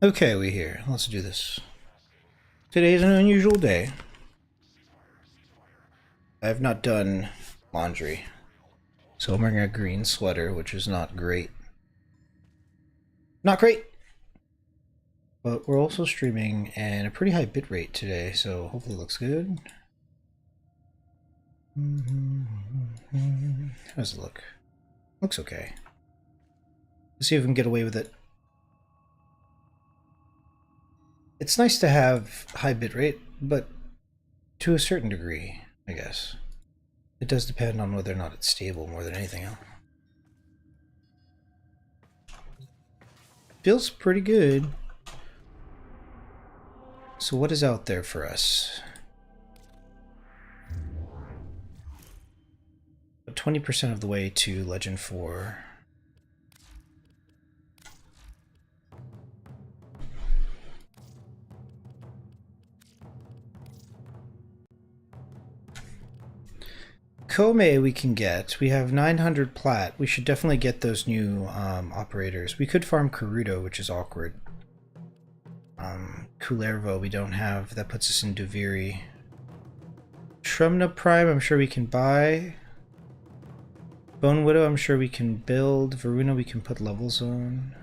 Okay, we here. Let's do this. Today's an unusual day. I have not done laundry. So I'm wearing a green sweater, which is not great. Not great! But we're also streaming and a pretty high bitrate today, so hopefully it looks good. How does it look? Looks okay. Let's see if we can get away with it. It's nice to have high bitrate, but to a certain degree, I guess. It does depend on whether or not it's stable more than anything else. Feels pretty good. So what is out there for us? 20% of the way to Legend 4. Kome we can get. We have 900 plat. We should definitely get those new operators. We could farm Karuto, which is awkward. Kullervo we don't have. That puts us in Duviri. Trumna Prime I'm sure we can buy. Bone Widow I'm sure we can build. Varuna we can put levels on.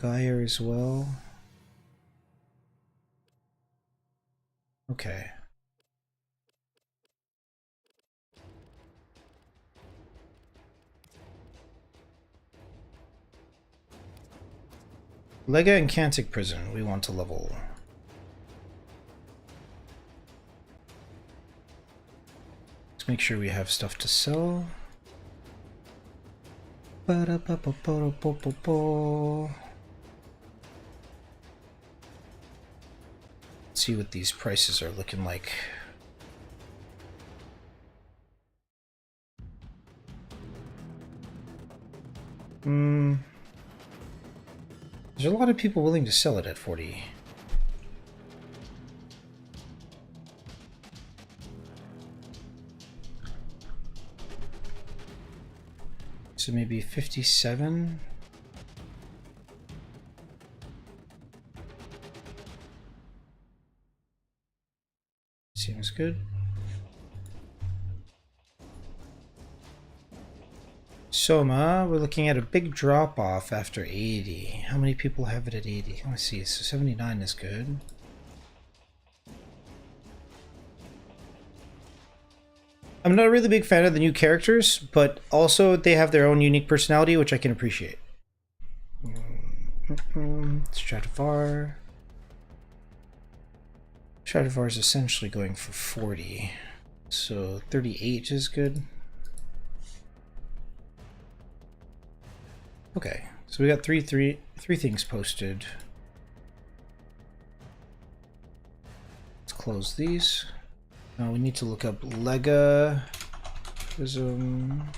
Gaia as well. Okay. Lega and Cantic Prison we want to level. Let's make sure we have stuff to sell. Let's see what these prices are looking like. There's a lot of people willing to sell it at 40. So maybe 57? Seems good. Soma, we're looking at a big drop off after 80. How many people have it at 80? Let's see, so 79 is good. I'm not a really big fan of the new characters, but also they have their own unique personality, which I can appreciate. Stradivar. Stradivar is essentially going for 40. So 38 is good. Okay, so we got three things posted. Let's close these. Now we need to look up Lega Prism.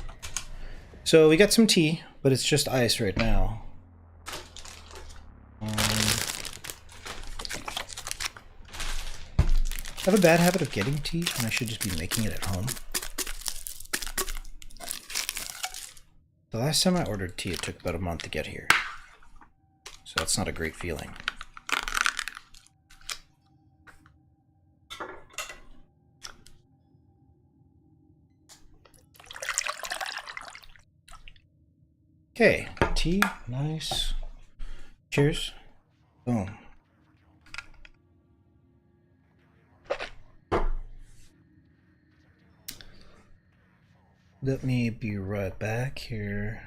So we got some tea, but it's just ice right now. I have a bad habit of getting tea, and I should just be making it at home. The last time I ordered tea, it took about a month to get here. So that's not a great feeling. Okay, tea, nice. Cheers. Boom. Let me be right back here.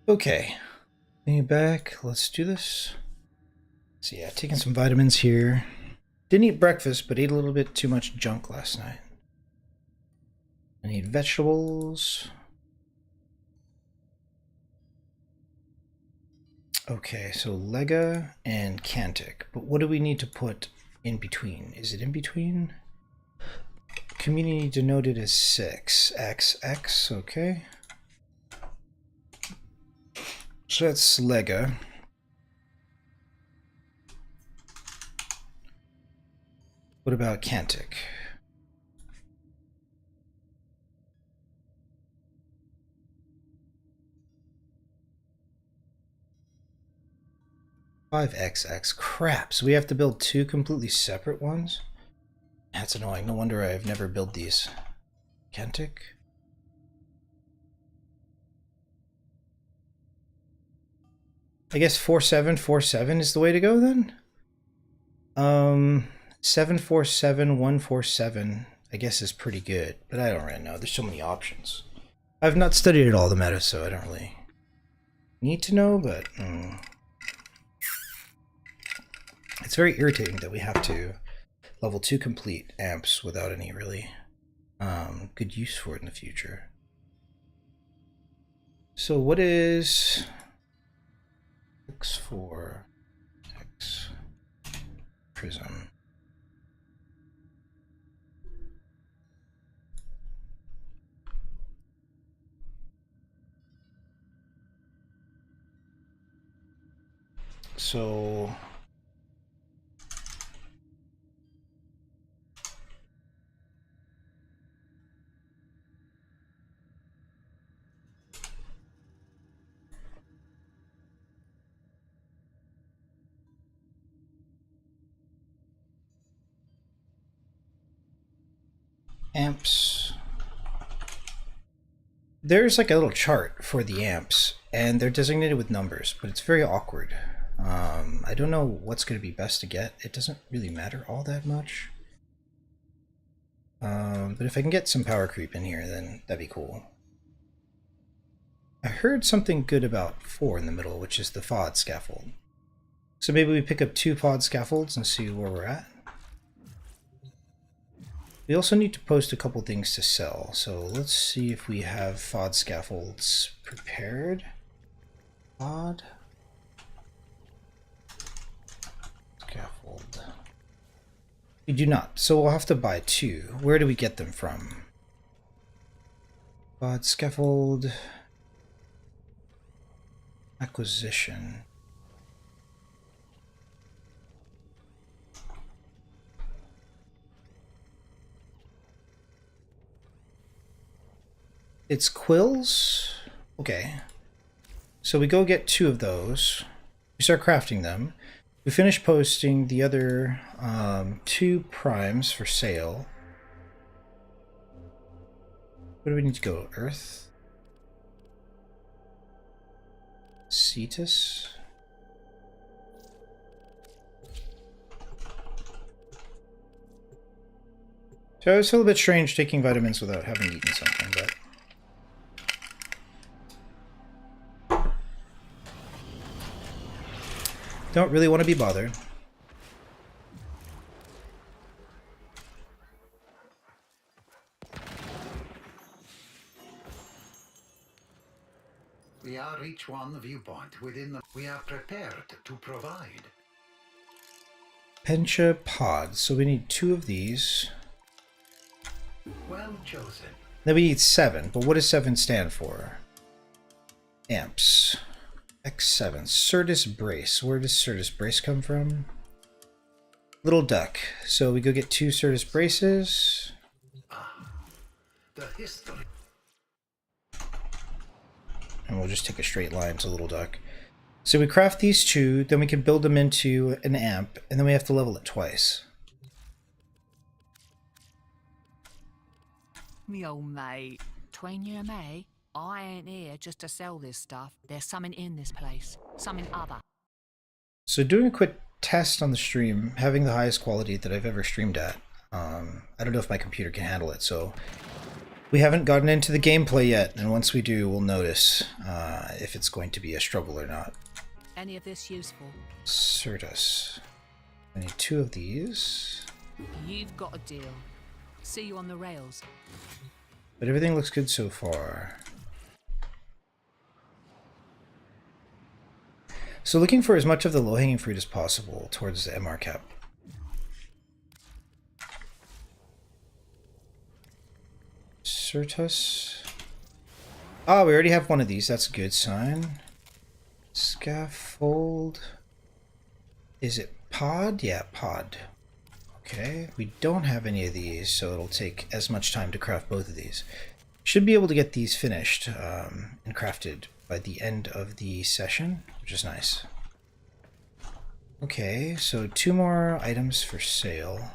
Okay, back. Let's do this. So yeah, taking some vitamins here. Didn't eat breakfast, but ate a little bit too much junk last night. I need vegetables. Okay, so Lega and Cantic. But what do we need to put in between? Is it in between? Community denoted as 6. XX, okay. So that's Lega. What about Cantic? $5XX. Crap. So we have to build 2 completely separate ones? That's annoying. No wonder I've never built these. Cantic? I guess 4747 is the way to go then? 747147 I guess is pretty good, but I don't really know. There's so many options. I've not studied at all the meta, so I don't really need to know, but it's very irritating that we have to level 2 complete amps without any really good use for it in the future. So what is X4 X Prism? So amps. There's like a little chart for the amps, and they're designated with numbers, but it's very awkward. I don't know what's going to be best to get. It doesn't really matter all that much. But if I can get some power creep in here, then that'd be cool. I heard something good about 4 in the middle, which is the FOD scaffold. So maybe we pick up 2 FOD scaffolds and see where we're at. We also need to post a couple things to sell, so let's see if we have FOD scaffolds prepared. FOD scaffold. We do not, so we'll have to buy 2. Where do we get them from? FOD scaffold acquisition. It's quills? Okay. So we go get 2 of those. We start crafting them. We finish posting the other 2 primes for sale. Where do we need to go? Earth? Cetus? So it's a little bit strange taking vitamins without having eaten something, but... don't really want to be bothered. We are each one viewpoint within the... we are prepared to provide. Pencha pods. So we need 2 of these. Well chosen. Then we need 7. But what does 7 stand for? Amps. X7. Certus Brace. Where does Certus Brace come from? Little duck. So we go get 2 Certus Braces. The history. And we'll just take a straight line to Little Duck. So we craft these 2, then we can build them into an amp, and then we have to level it twice. Me old mate, 'tween you and me, I ain't here just to sell this stuff. There's something in this place. Something other. So doing a quick test on the stream, having the highest quality that I've ever streamed at. I don't know if my computer can handle it, so we haven't gotten into the gameplay yet, and once we do, we'll notice if it's going to be a struggle or not. Any of this useful? Certus. I need 2 of these. You've got a deal. See you on the rails. But everything looks good so far. So looking for as much of the low-hanging fruit as possible towards the MR cap. Certus. Ah, we already have one of these. That's a good sign. Scaffold. Is it pod? Yeah, pod. Okay, we don't have any of these, so it'll take as much time to craft both of these. Should be able to get these finished and crafted by the end of the session, which is nice. Okay, so 2 more items for sale.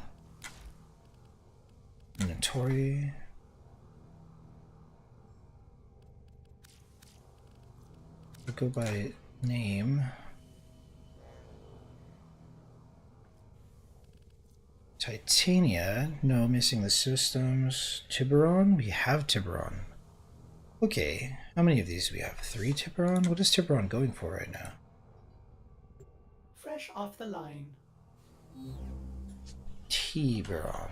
Inventory. We'll go by name. Titania. No, missing the systems. Tiburon? We have Tiburon. Okay, how many of these do we have? 3 Tiburon? What is Tiburon going for right now? Fresh off the line. Tiburon.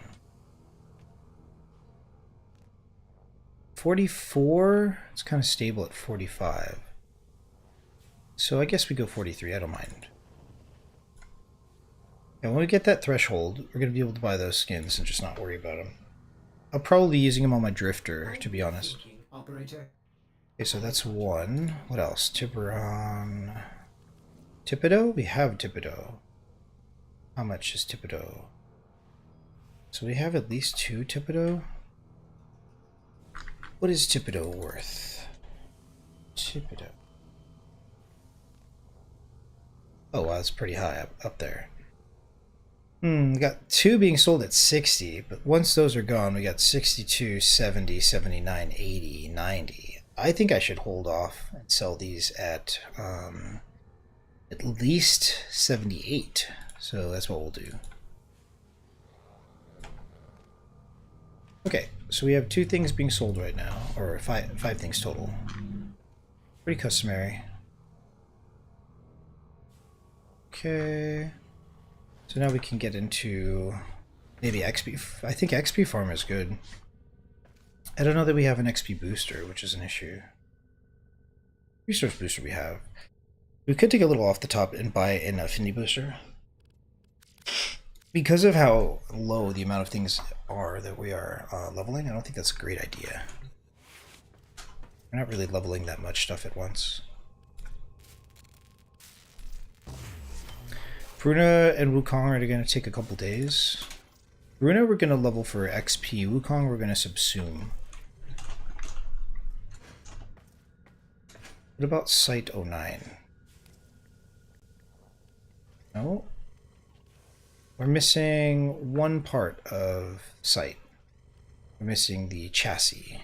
44? It's kind of stable at 45. So I guess we go 43, I don't mind. And when we get that threshold, we're going to be able to buy those skins and just not worry about them. I'll probably be using them on my drifter, to be honest. Operator. Okay, so that's 1. What else? Tiburon. Thibodeau? We have Thibodeau. How much is Thibodeau? So we have at least 2 Thibodeau. What is Thibodeau worth? Thibodeau. Oh wow, that's pretty high up there. We got 2 being sold at 60, but once those are gone, we got 62, 70, 79, 80, 90. I think I should hold off and sell these at least 78. So that's what we'll do. Okay, so we have 2 things being sold right now, or 5 things total. Pretty customary. Okay. So now we can get into maybe XP. I think XP farm is good. I don't know that we have an XP booster, which is an issue. Resource booster we have. We could take a little off the top and buy an affinity booster. Because of how low the amount of things are that we are leveling, I don't think that's a great idea. We're not really leveling that much stuff at once. Bruna and Wukong are going to take a couple days. Bruna we're going to level for XP. Wukong we're going to subsume. What about Site 09? No? We're missing 1 part of Site. We're missing the chassis.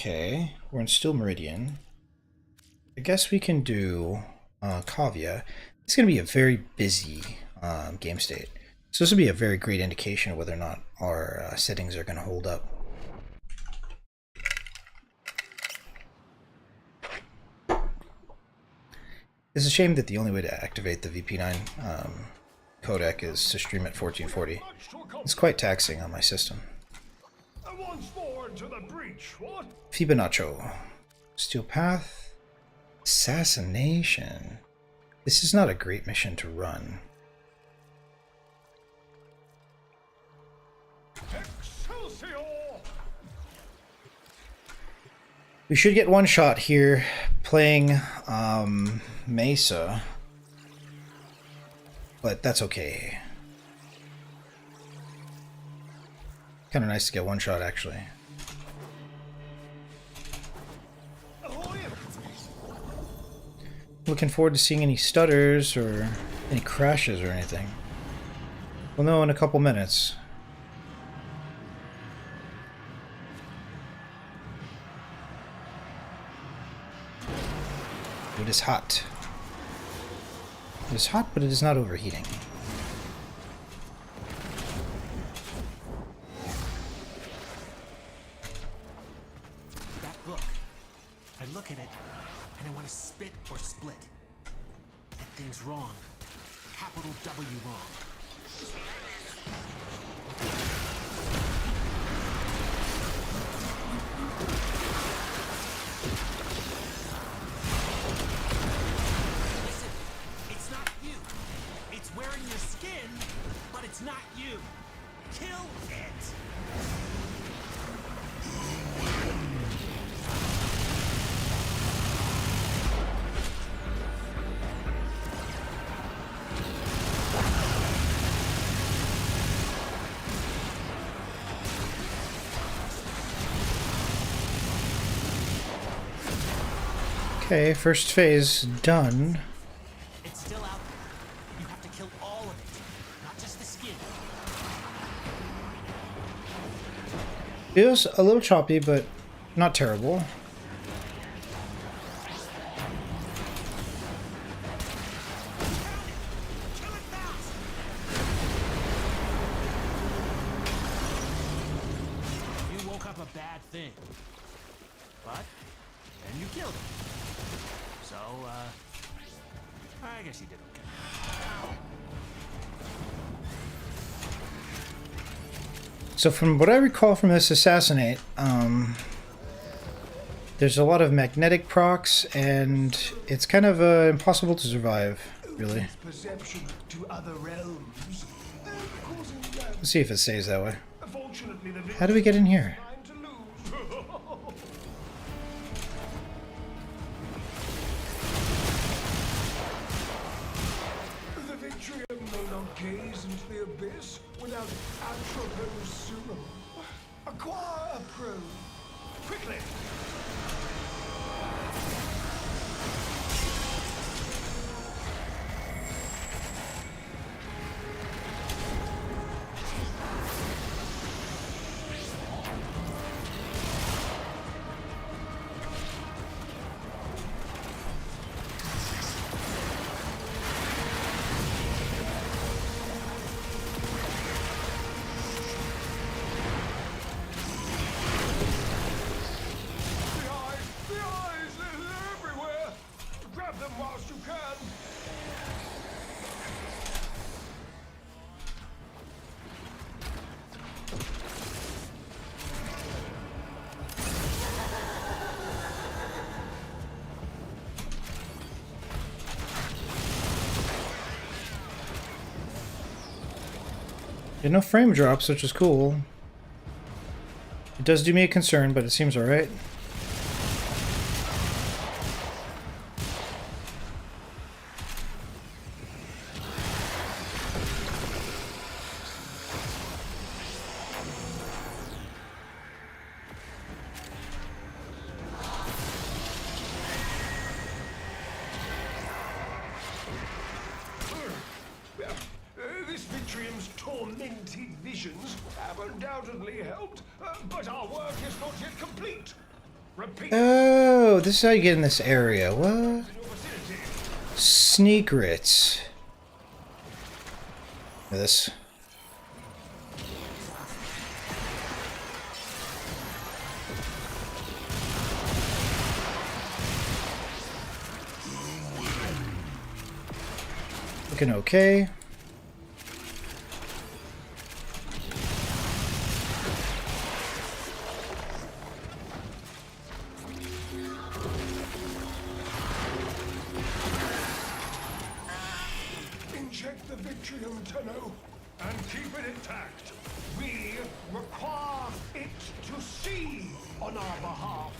Okay, we're in Still Meridian. I guess we can do Kavia. It's going to be a very busy game state. So this will be a very great indication of whether or not our settings are going to hold up. It's a shame that the only way to activate the VP9 codec is to stream at 1440. It's quite taxing on my system. Fibonacci. Steel Path. Assassination. This is not a great mission to run. Excelsior! We should get 1 shot here playing Mesa. But that's okay. Kind of nice to get 1 shot actually. looking forward to seeing any stutters or any crashes or anything. We'll know in a couple minutes. It is hot. It is hot, but it is not overheating. That book. I look at it, and I want to spit or split. That thing's wrong. Capital W wrong. Listen, it's not you. It's wearing your skin, but it's not you. Kill it. Okay, first phase done. It's still out there. You have to kill all of it, not just the skin. Feels a little choppy, but not terrible. Kill it fast. You woke up a bad thing. But then you killed it. So, I guess you did okay. So from what I recall from this assassinate, there's a lot of magnetic procs, and it's kind of impossible to survive, really. Perception to other realms. Causing Let's see if it stays that way. Fortunately, the How do we get in here? time to lose. The Vitrium may not gaze into the abyss without Atropos Sumo. Acquire a probe. Quickly! The eyes, they're everywhere! Grab them whilst you can! Yeah, no frame drops, which is cool. It does do me a concern, but it seems alright. This Vitrium's tormented visions have undoubtedly helped, but our work is not yet complete. Repeat Oh, this is how you get in this area. What? in your vicinity. Sneakrits. This. Looking okay. Inject the Vitrium, Tenno, and keep it intact. We require it to see on our behalf.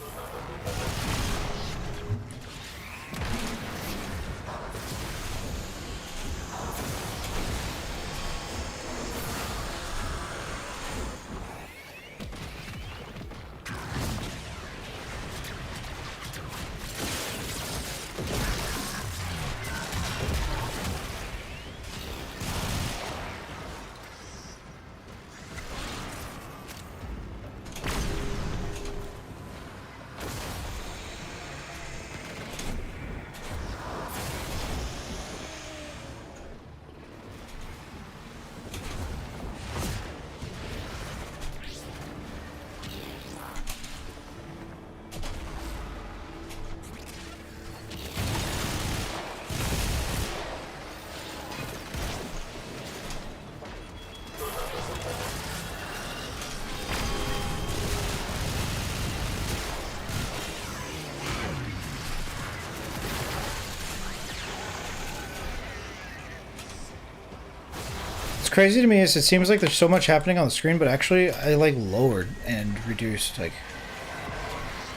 crazy to me is it seems like there's so much happening on the screen, but actually I like lowered and reduced like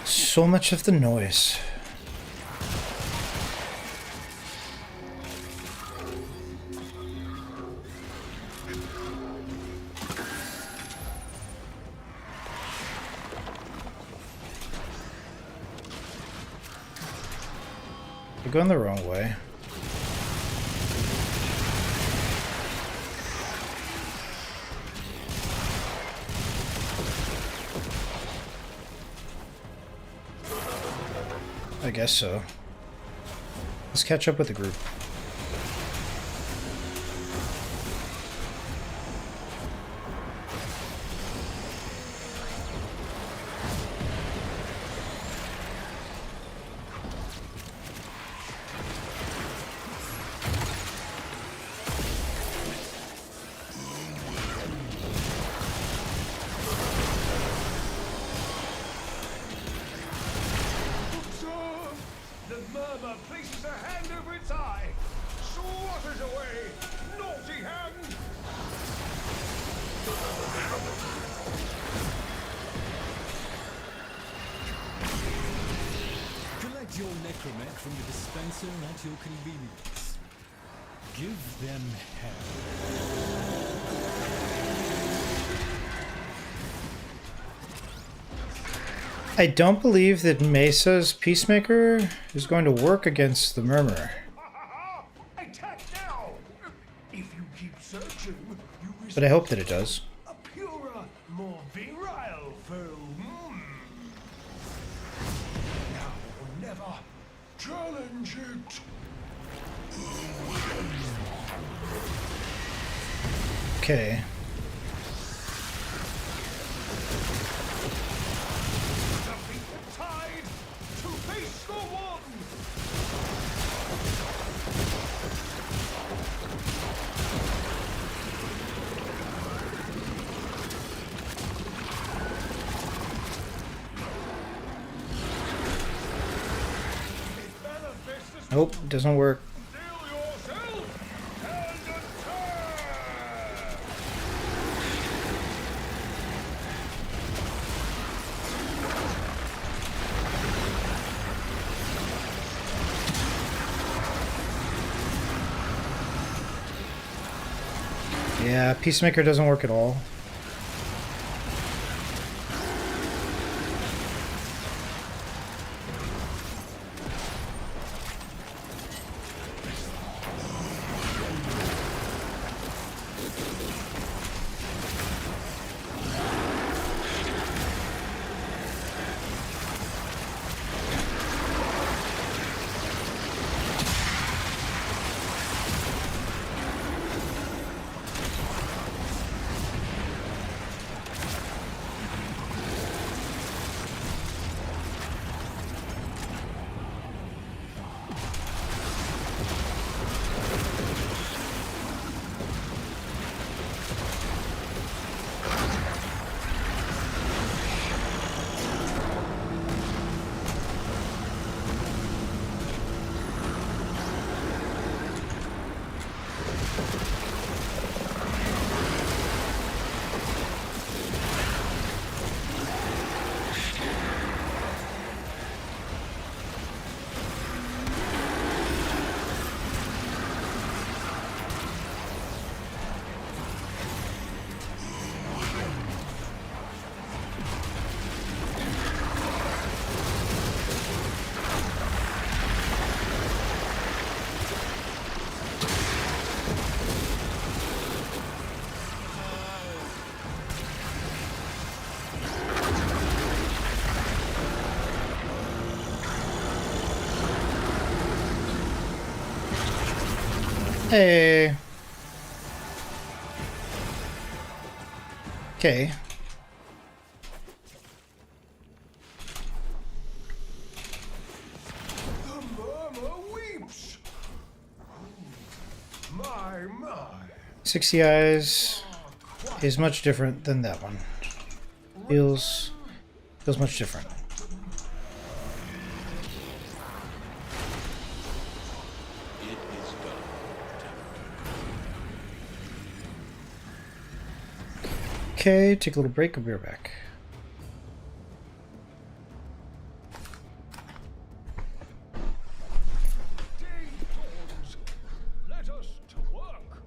so much of the noise. You're going the wrong way. I guess so. Let's catch up with the group. The murmur places a hand over its eye, swatters away. Naughty hand! Collect your necromech from the dispenser at your convenience. Give them hell. I don't believe that Mesa's Peacemaker is going to work against the Murmurer. Attack now! If you keep searching, you risk But I hope that it does. a purer, more virile foe. Now or never. Challenge it! Okay. Defeat the tide! To face the warden! It manifests as Nope, doesn't work. Steel yourself and attack! Yeah, Peacemaker doesn't work at all. Hey. Okay. The murmur weeps. My. 60 Eyes is much different than that one. Feels much different. Okay, take a little break. I'll be right back. Day dawns. Let us to work.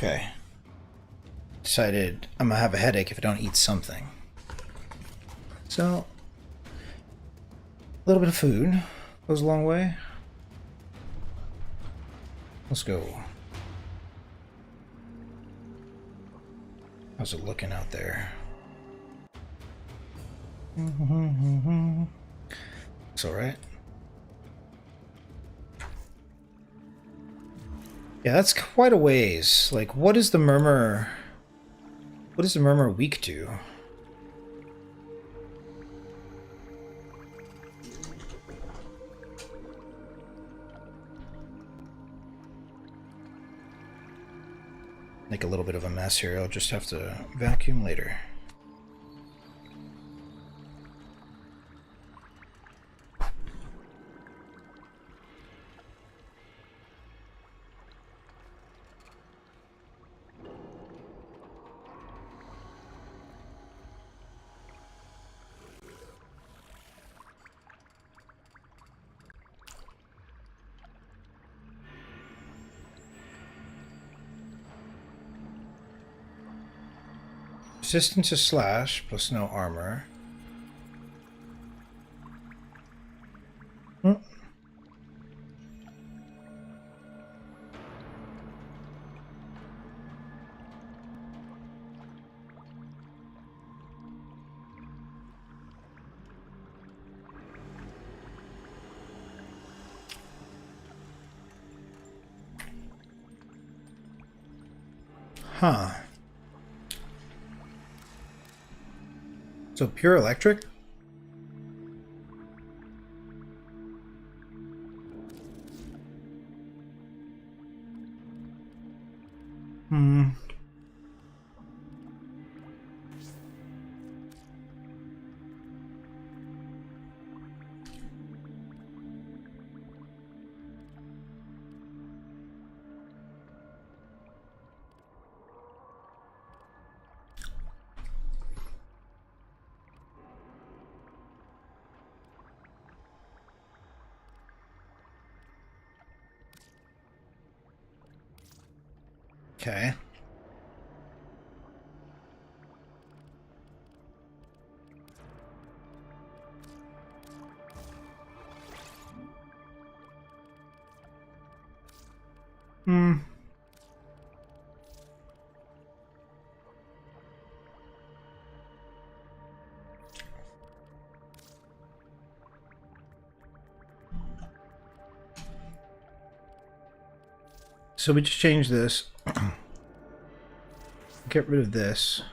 Okay. Decided I'm gonna have a headache if I don't eat something. So, a little bit of food goes a long way. Let's go. How's it looking out there? It's alright. Yeah, that's quite a ways. Like, what is the murmur? What is the murmur weak to? Make a little bit of a mess here. I'll just have to vacuum later. Resistance to slash plus no armor. Huh. So pure electric? Hmm. Okay. Hmm. So we just change this. Get rid of this.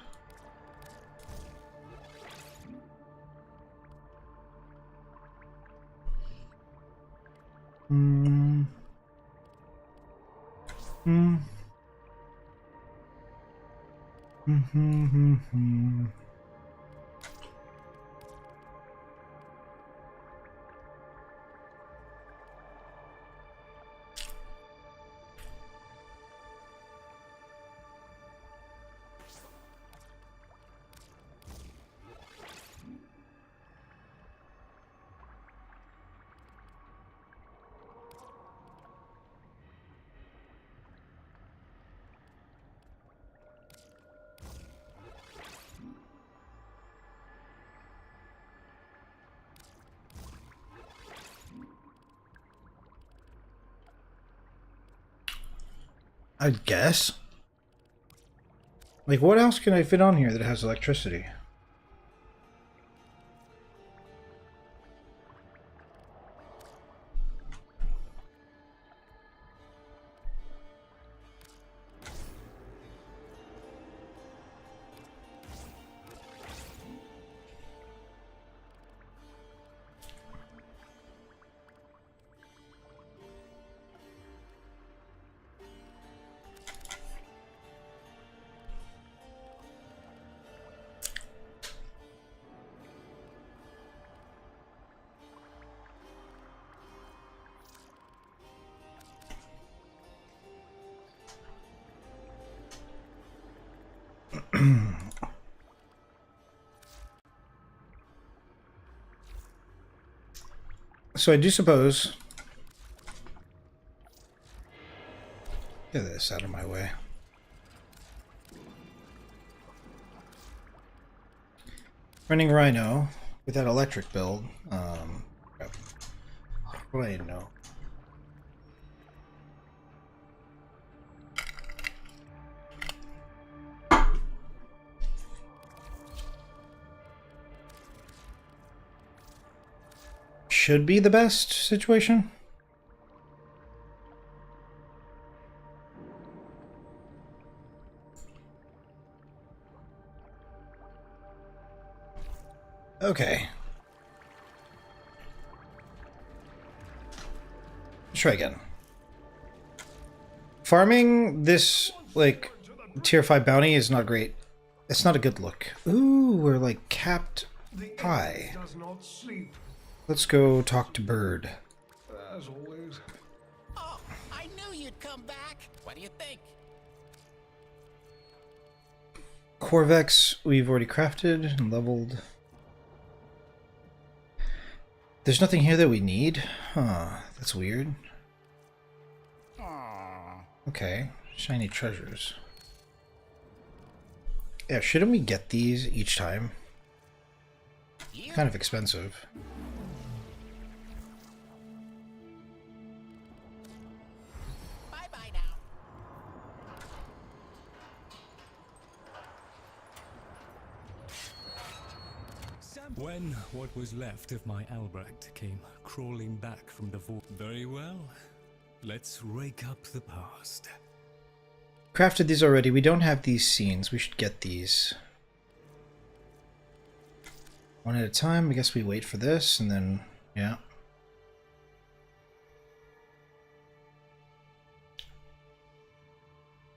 Hmm. Hmm. Hmm. I guess. Like, what else can I fit on here that has electricity? So I do suppose. Get this out of my way. Running Rhino with that electric build. What do I know? Should be the best situation. Okay. Let's try again. Farming this, like, tier 5 bounty is not great. It's not a good look. Ooh, we're, like, capped high. Does not sleep, Let's go talk to Bird. as always. Oh, I knew you'd come back. What do you think? Corvex, we've already crafted and leveled. There's nothing here that we need? Huh, that's weird. Okay, shiny treasures. Yeah, shouldn't we get these each time? Kind of expensive. Bye-bye now. When what was left of my Albrecht came crawling back from the vault. Very well. Let's rake up the past. Crafted these already. We don't have these scenes. We should get these. One at a time. I guess we wait for this and then, yeah.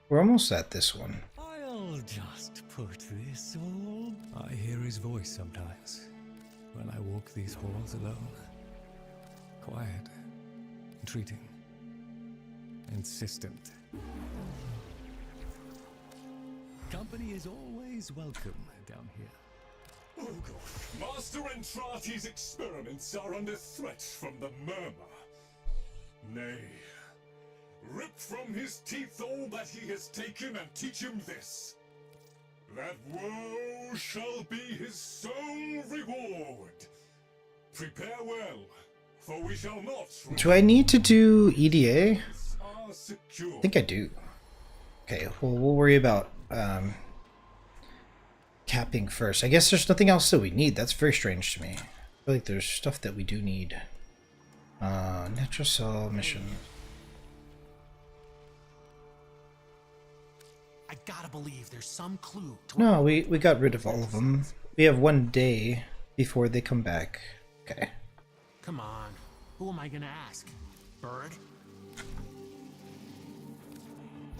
We're almost at this one. I'll just put this all. I hear his voice sometimes when I walk these halls alone. Quiet, entreating, insistent. Company is always welcome down here. Oh gosh, Master Entrati's experiments are under threat from the Murmur. Nay, Rip from his teeth all that he has taken and teach him this. That woe shall be his sole reward. Prepare well, for we shall not. Do I need to do EDA? Are secure. I think I do. Okay, well, we'll worry about capping first. I guess there's nothing else that we need. That's very strange to me. I feel like there's stuff that we do need. Natural cell mission. I gotta believe there's some clue to No, we got rid of all of them. We have 1 day before they come back. Okay. Come on. Who am I gonna ask? Bird?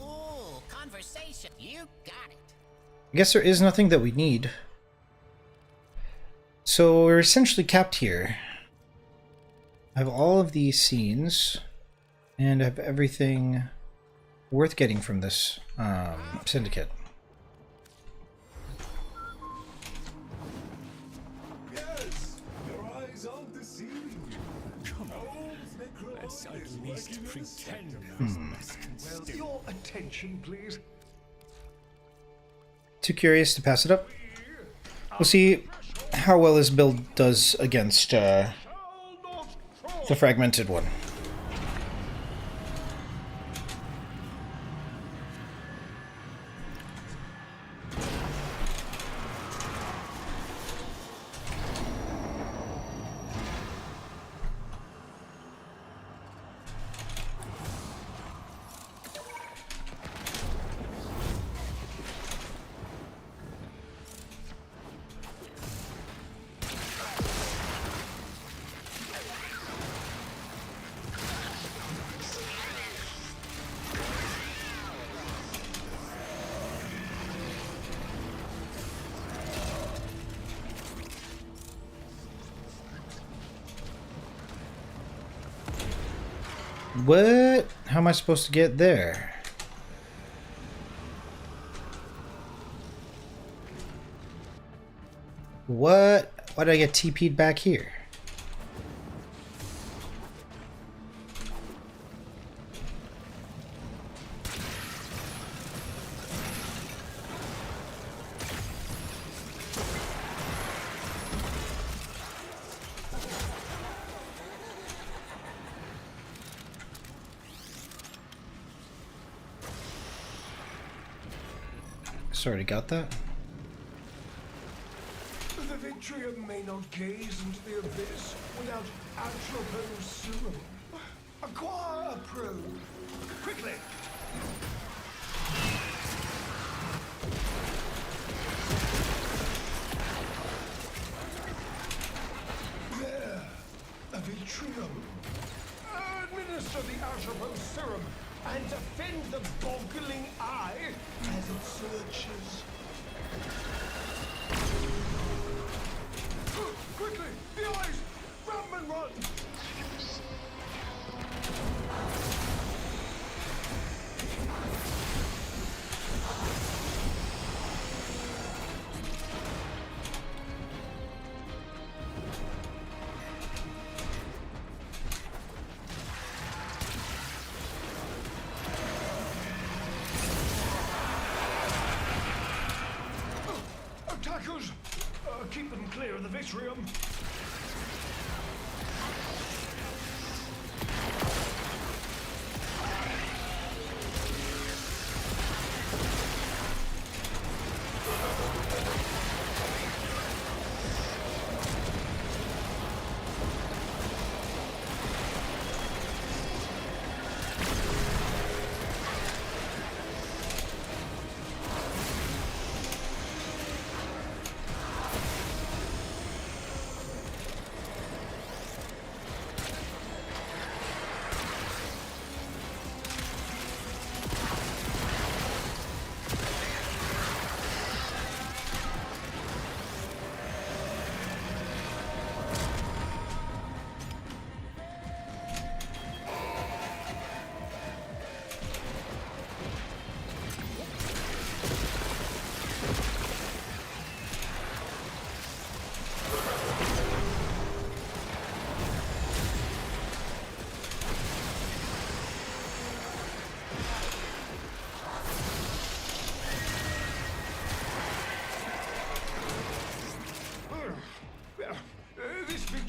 Ooh, conversation. You got it. I guess there is nothing that we need. So we're essentially capped here. I have all of these scenes, and I have everything worth getting from this syndicate. Yes, your eyes aren't deceiving you. Come on, Let's at least pretend. Well, your attention, please. Too curious to pass it up. We'll see how well this build does against the fragmented one. What? How am I supposed to get there? What? Why did I get TP'd back here? Sorry, got that? The Vitrium may not gaze into the abyss without Atropos serum. Acquire a probe. Quickly! There. A Vitrium. Administer the Atropos serum and defend the boggling eye as it searches. Quickly! The eyes! Ram and run! Attackers! Keep them clear of the Vitrium.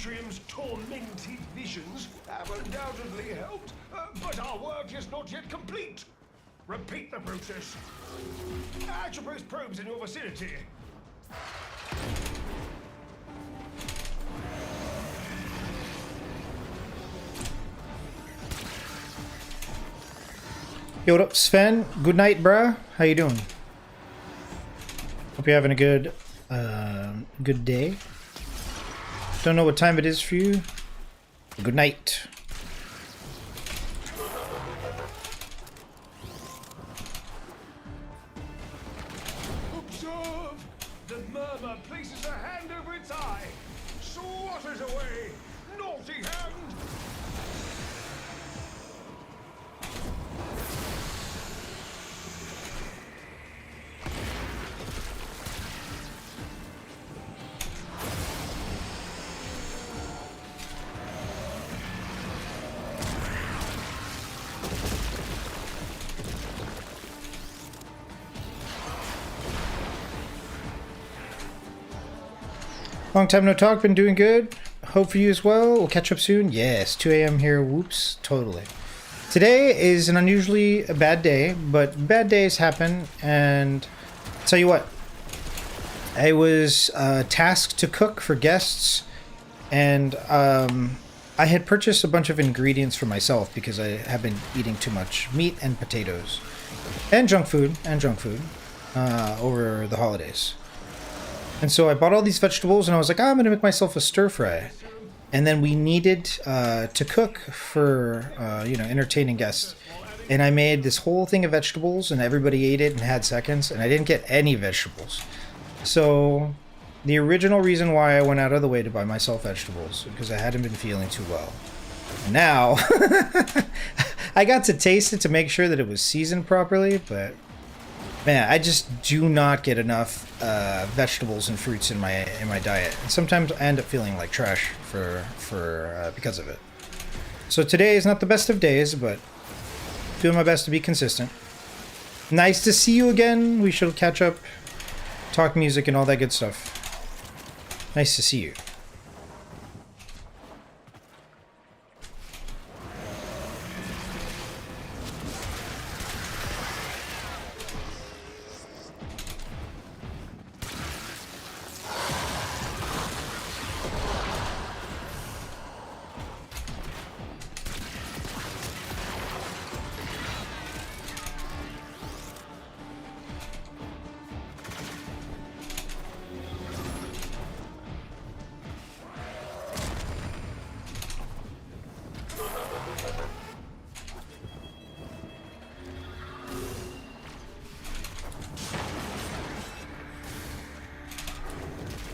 Amphitrium's tormented visions have undoubtedly helped, but our work is not yet complete. Repeat the process. Atropos probes in your vicinity. Yo, what up, Sven? Good night, bruh. How you doing? Hope you're having a good, good day. Don't know what time it is for you. Good night. Observe! The murmur places a hand over its eye. Swat it away! Naughty hand! Long time no talk, been doing good. Hope for you as well. We'll catch up soon. Yes, 2 a.m. here. Whoops, totally. Today is an unusually bad day, but bad days happen. And I'll tell you what, I was tasked to cook for guests, and I had purchased a bunch of ingredients for myself because I have been eating too much meat and potatoes and junk food over the holidays. And so I bought all these vegetables, and I was like, I'm going to make myself a stir fry. And then we needed to cook for, entertaining guests. And I made this whole thing of vegetables, and everybody ate it and had seconds, and I didn't get any vegetables. So the original reason why I went out of the way to buy myself vegetables, because I hadn't been feeling too well. And now, I got to taste it to make sure that it was seasoned properly, but man, I just do not get enough vegetables and fruits in my diet, and sometimes I end up feeling like trash for because of it. So today is not the best of days, but doing my best to be consistent. Nice to see you again. We shall catch up, talk music, and all that good stuff. Nice to see you.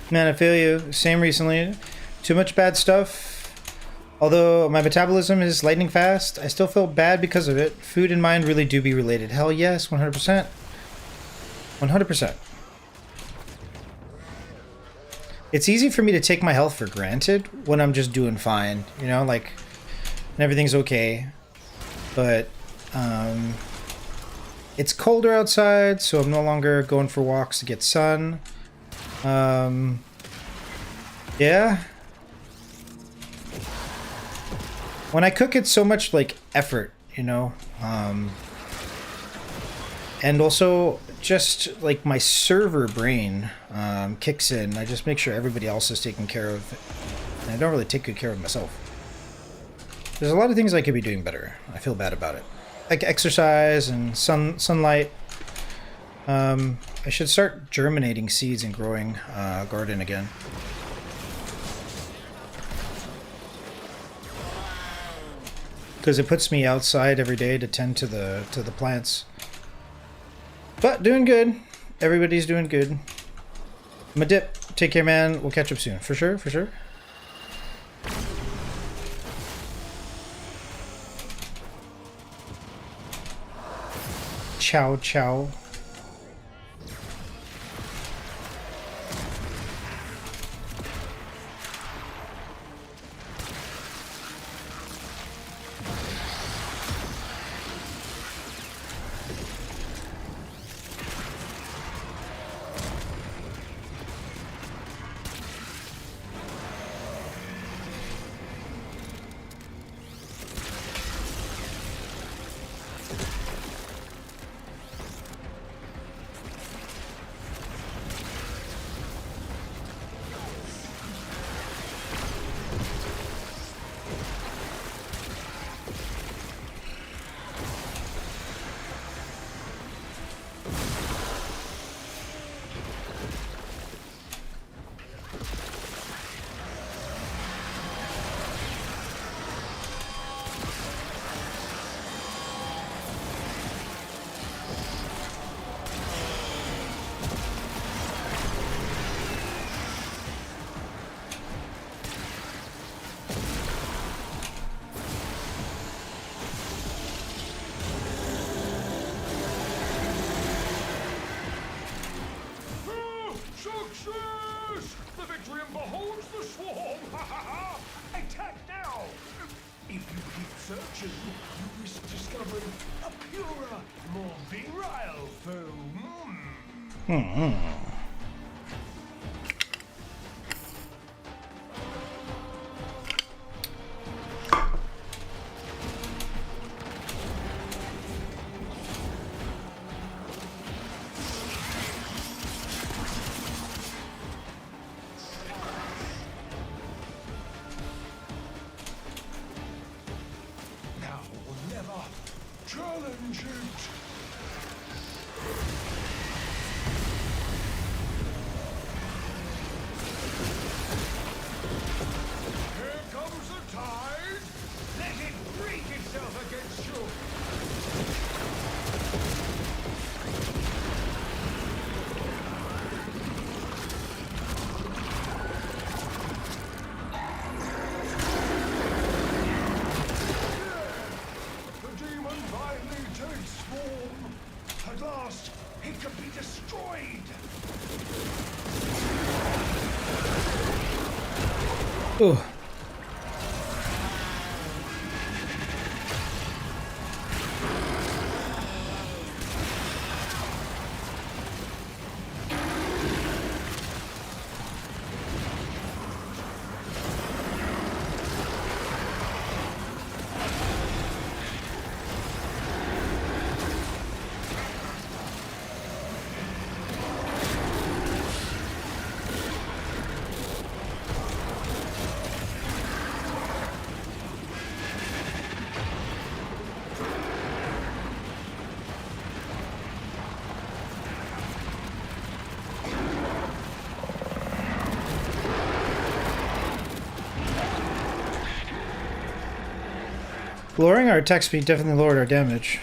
Man, I feel you. Same recently. Too much bad stuff. Although my metabolism is lightning fast, I still feel bad because of it. Food and mind really do be related. Hell yes, 100%. 100%. It's easy for me to take my health for granted when I'm just doing fine, you know, like, and everything's okay. But, it's colder outside, so I'm no longer going for walks to get sun. Yeah. When I cook, it's so much like effort, you know, and also just like my server brain kicks in. I just make sure everybody else is taken care of, and I don't really take good care of myself. There's a lot of things I could be doing better. I feel bad about it, like exercise and sunlight. I should start germinating seeds and growing a garden again. Because it puts me outside every day to tend to the plants. But doing good. Everybody's doing good. I'm a dip. Take care, man. We'll catch up soon. For sure, for sure. Ciao, ciao. virile foam. Now or never. Challenge it. Here comes the tide. Let it break itself against you. The demon finally takes form. At last, it can be destroyed. Ooh. Lowering our attack speed definitely lowered our damage.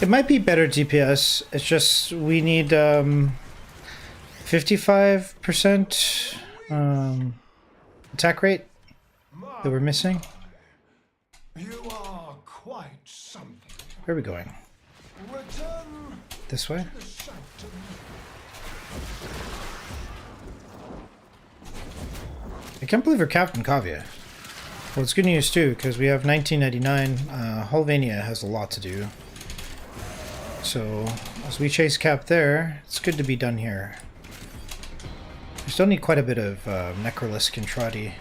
It might be better DPS. It's just we need 55% attack rate that we're missing. You are quite something. Where are we going? Return This way? to the sanctum. I can't believe we're Captain Kavya. Well, it's good news too, because we have 1999. Hulvania has a lot to do. So, as we chase Cap there, it's good to be done here. We still need quite a bit of Necrolisc and Trotty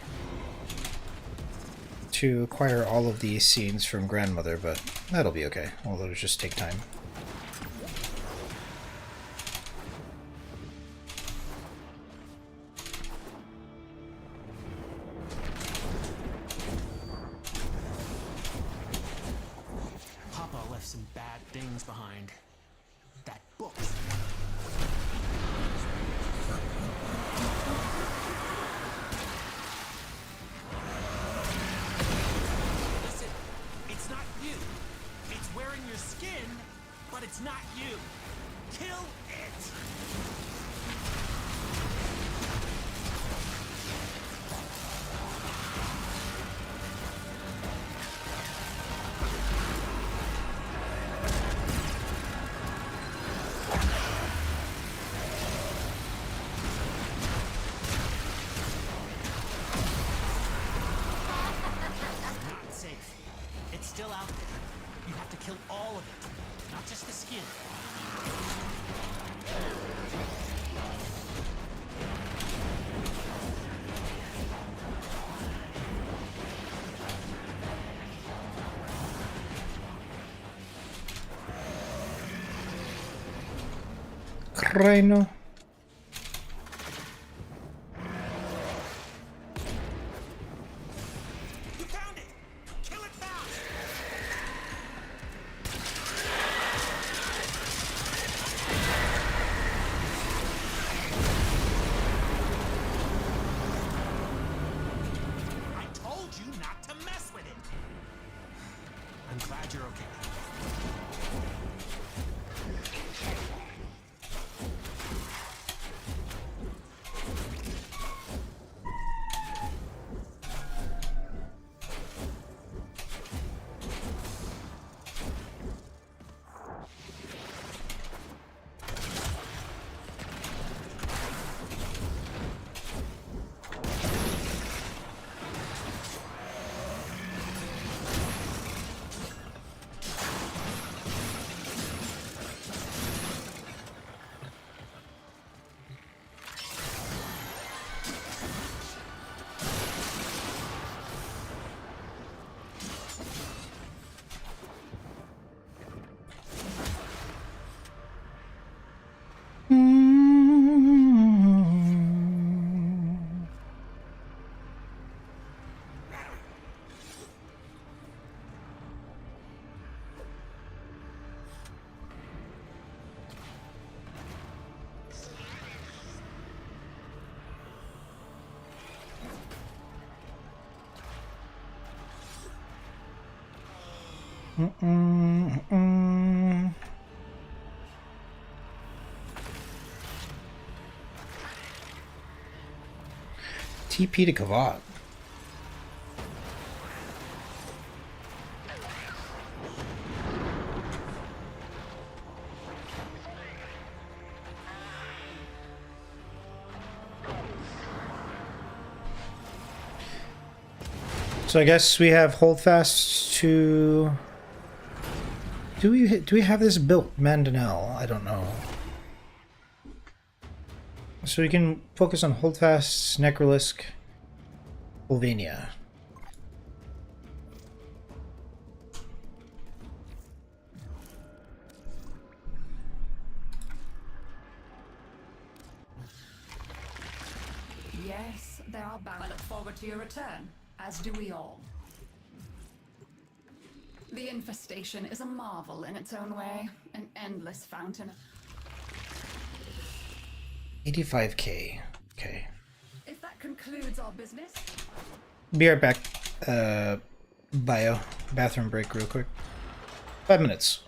to acquire all of these scenes from Grandmother, but that'll be okay. Although it'll just take time. Papa left some bad things behind. That book. Listen, it's not you. It's wearing your skin, but it's not you. Kill it. Not safe. It's still out there. You have to kill all of it, not just the skin. Rhino. You found it! Kill it fast! I told you not to mess with it! I'm glad you're okay. TP to Kavat. So I guess we have Holdfast to... Do we have this built, Mandanel? I don't know. So we can focus on Holdfast, Necrolisk, Volvania. Yes, they are bound. I look forward to your return, as do we all. The infestation is a marvel in its own way, an endless fountain. 85k. Okay. If that concludes our business, Be right back. Bio. Bathroom break real quick. 5 minutes.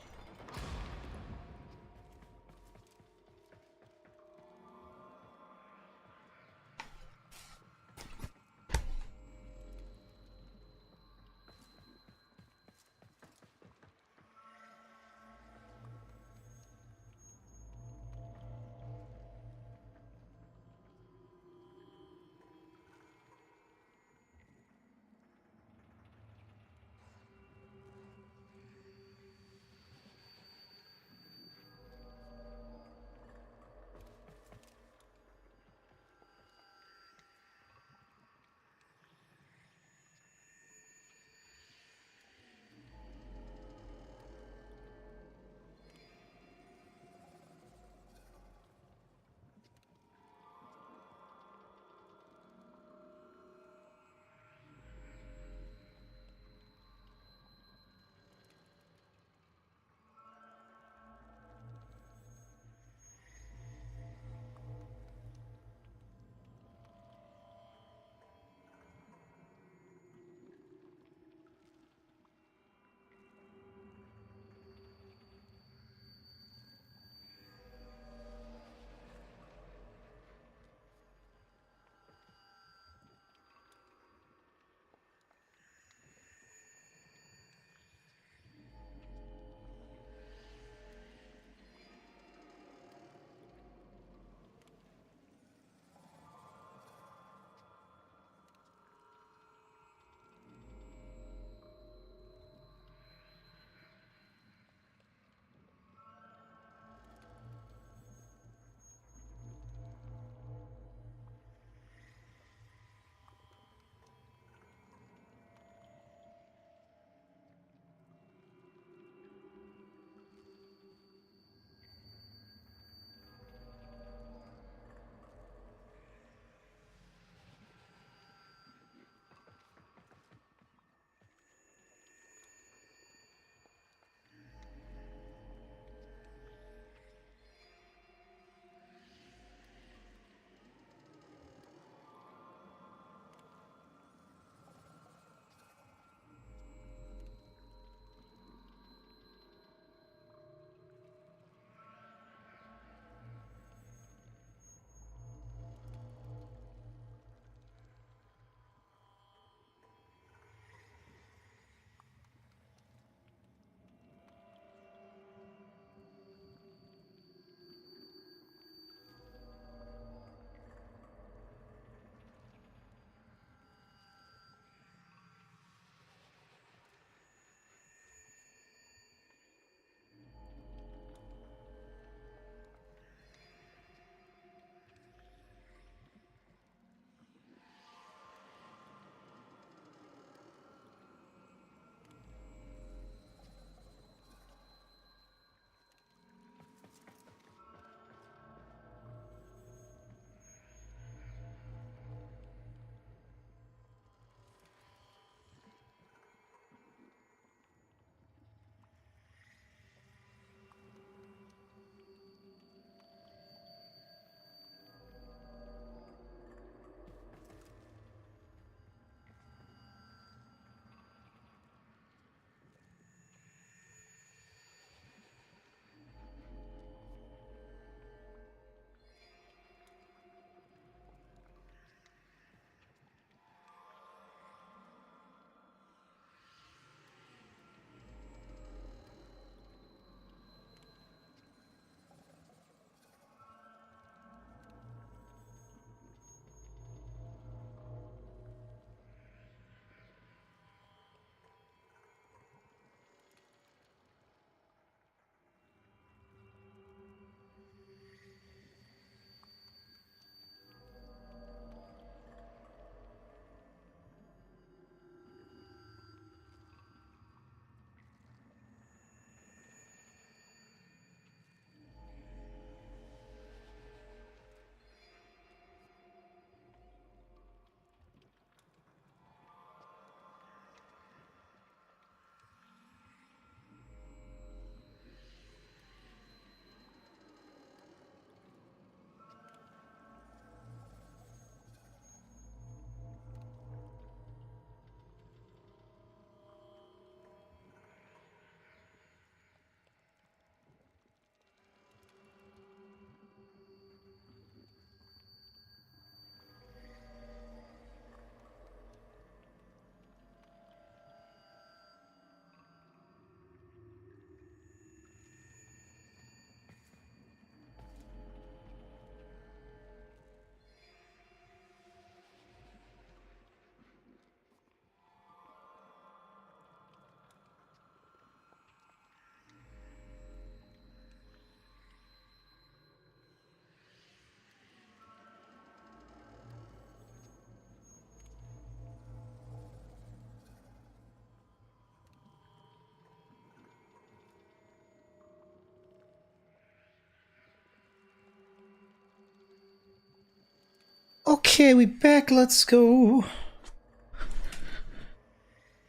Okay, we back. Let's go.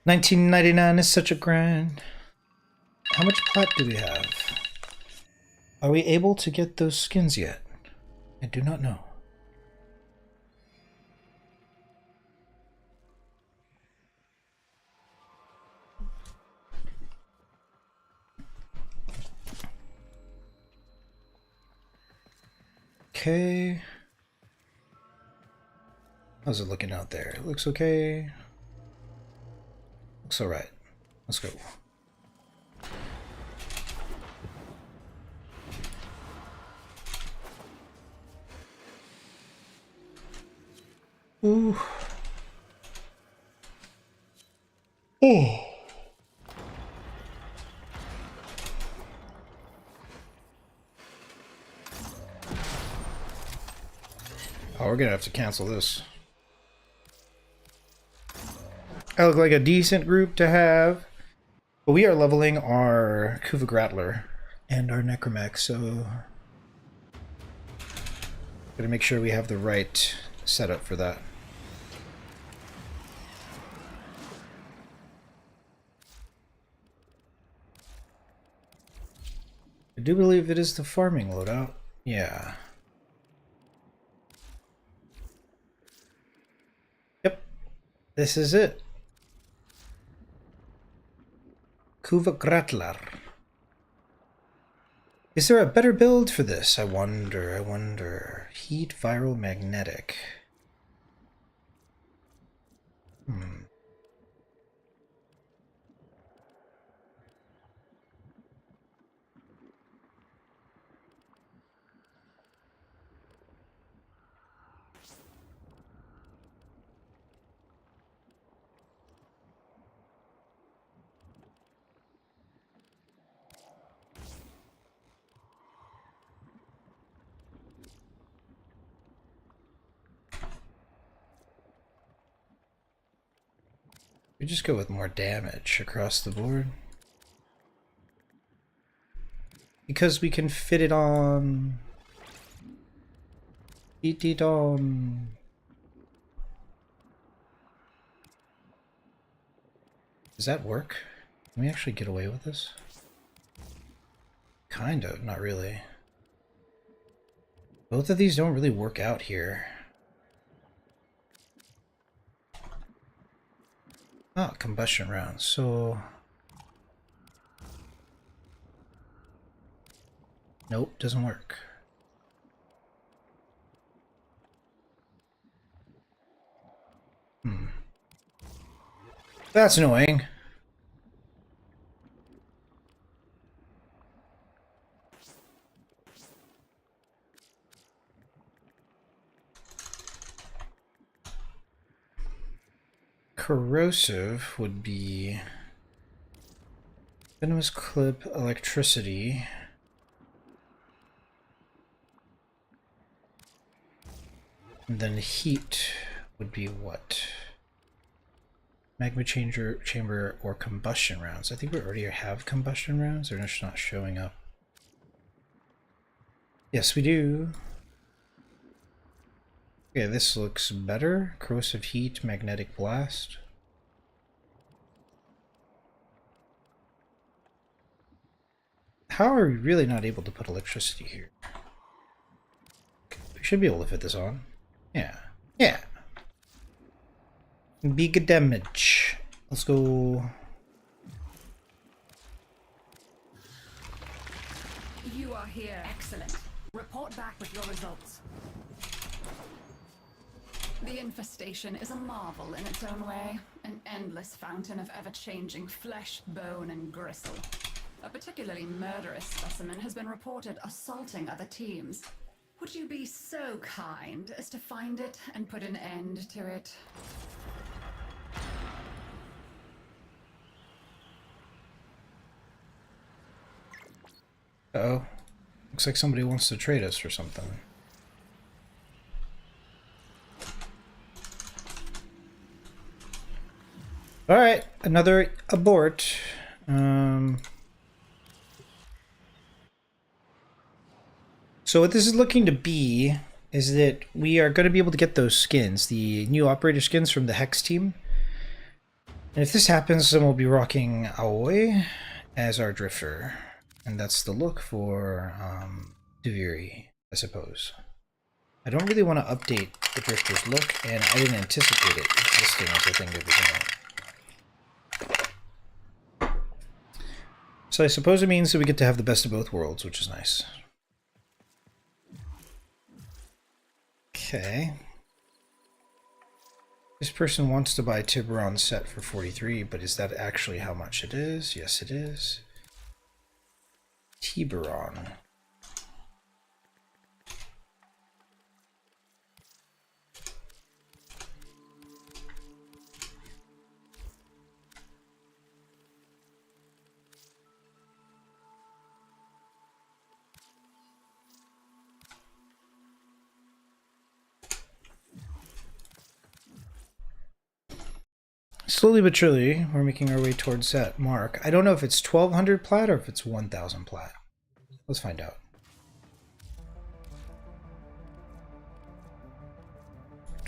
1999 is such a grind. How much plat do we have? Are we able to get those skins yet? I do not know. Okay. How's it looking out there? It looks okay. Looks alright. Let's go. Ooh. Oh. Oh, we're gonna have to cancel this. I look like a decent group to have. But we are leveling our Kuva Grattler and our Necromech, so gotta make sure we have the right setup for that. I do believe it is the farming loadout. Yeah. Yep. This is it. Kuva Grattler. Is there a better build for this? I wonder. Heat, viral, magnetic. We just go with more damage across the board. Because we can fit it on. Fit it on. Does that work? Can we actually get away with this? Kind of, not really. Both of these don't really work out here. Ah, combustion rounds, so... Nope, doesn't work. That's annoying. Corrosive would be venomous clip, electricity. And then heat would be what? Magma chamber or combustion rounds. I think we already have combustion rounds. They're just not showing up. Yes, we do. Okay, this looks better. Corrosive heat, magnetic blast. How are we really not able to put electricity here? We should be able to fit this on. Yeah. Yeah. Big damage. Let's go. You are here. Excellent. Report back with your results. The infestation is a marvel in its own way. An endless fountain of ever-changing flesh, bone, and gristle. A particularly murderous specimen has been reported assaulting other teams. Would you be so kind as to find it and put an end to it? Uh-oh. Looks like somebody wants to trade us for something. Alright, another abort. So what this is looking to be is that we are going to be able to get those skins, the new operator skins from the Hex team. And if this happens, then we'll be rocking Aoi as our drifter. And that's the look for Duviri, I suppose. I don't really want to update the drifter's look, and I didn't anticipate it existing as a thing to begin with. So I suppose it means that we get to have the best of both worlds, which is nice. Okay. This person wants to buy Tiburon set for 43, but is that actually how much it is? Yes, it is. Tiburon. Slowly but surely, we're making our way towards that mark. I don't know if it's 1200 plat or if it's 1000 plat. Let's find out.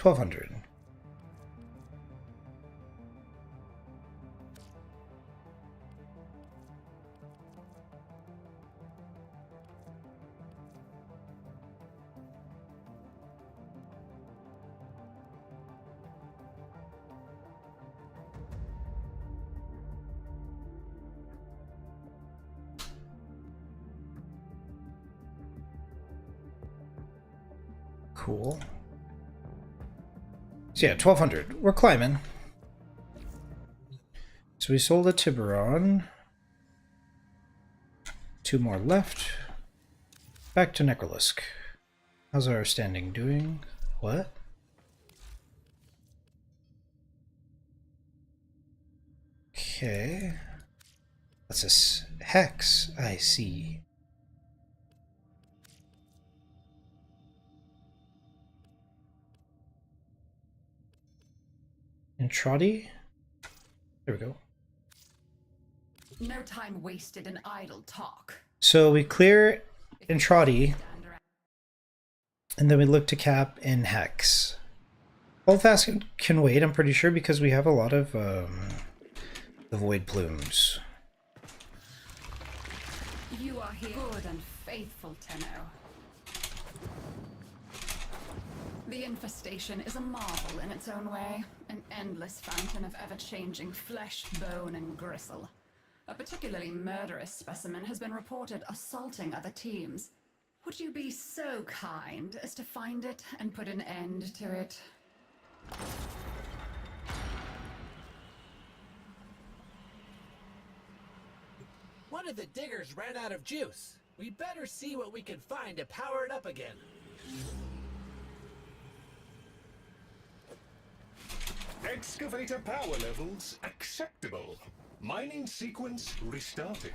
1200. Cool. So yeah, 1200. We're climbing. So we sold a Tiburon. 2 more left. Back to Necrolisk. How's our standing doing? What? Okay. What's this? Hex, I see. Entradi? There we go. No time wasted in idle talk. So we clear Entradi, and then we look to cap in Hex. Holdfast can wait, I'm pretty sure, because we have a lot of the Void Plumes. You are here. Good and faithful, Tenno. The infestation is a marvel in its own way, an endless fountain of ever-changing flesh, bone, and gristle. A particularly murderous specimen has been reported assaulting other teams. Would you be so kind as to find it and put an end to it? One of the diggers ran out of juice. We better see what we can find to power it up again. Excavator power levels acceptable. Mining sequence restarted.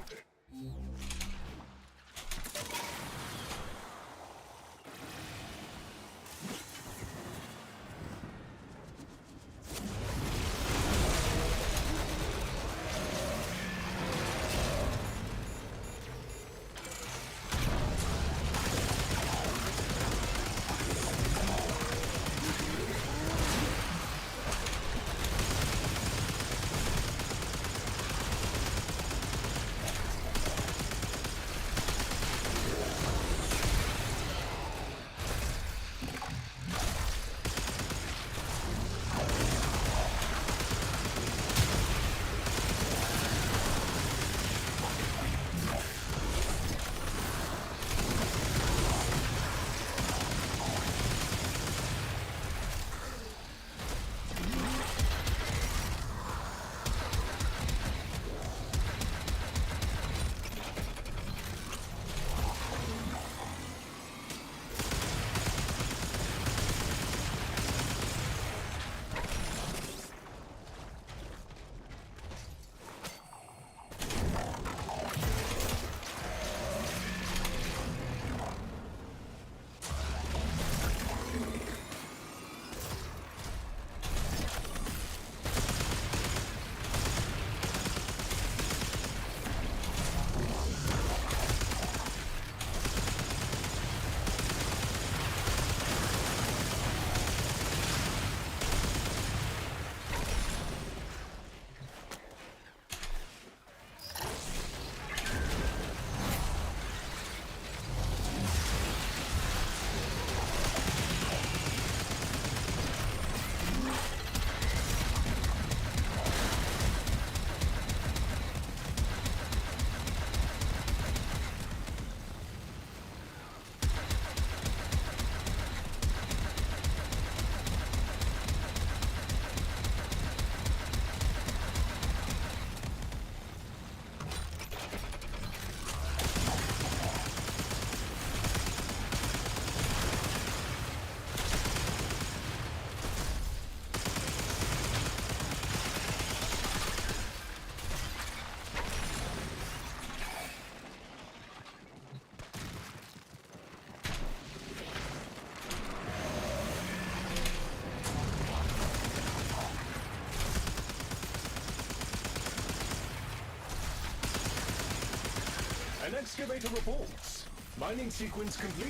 excavator reports. Mining sequence complete.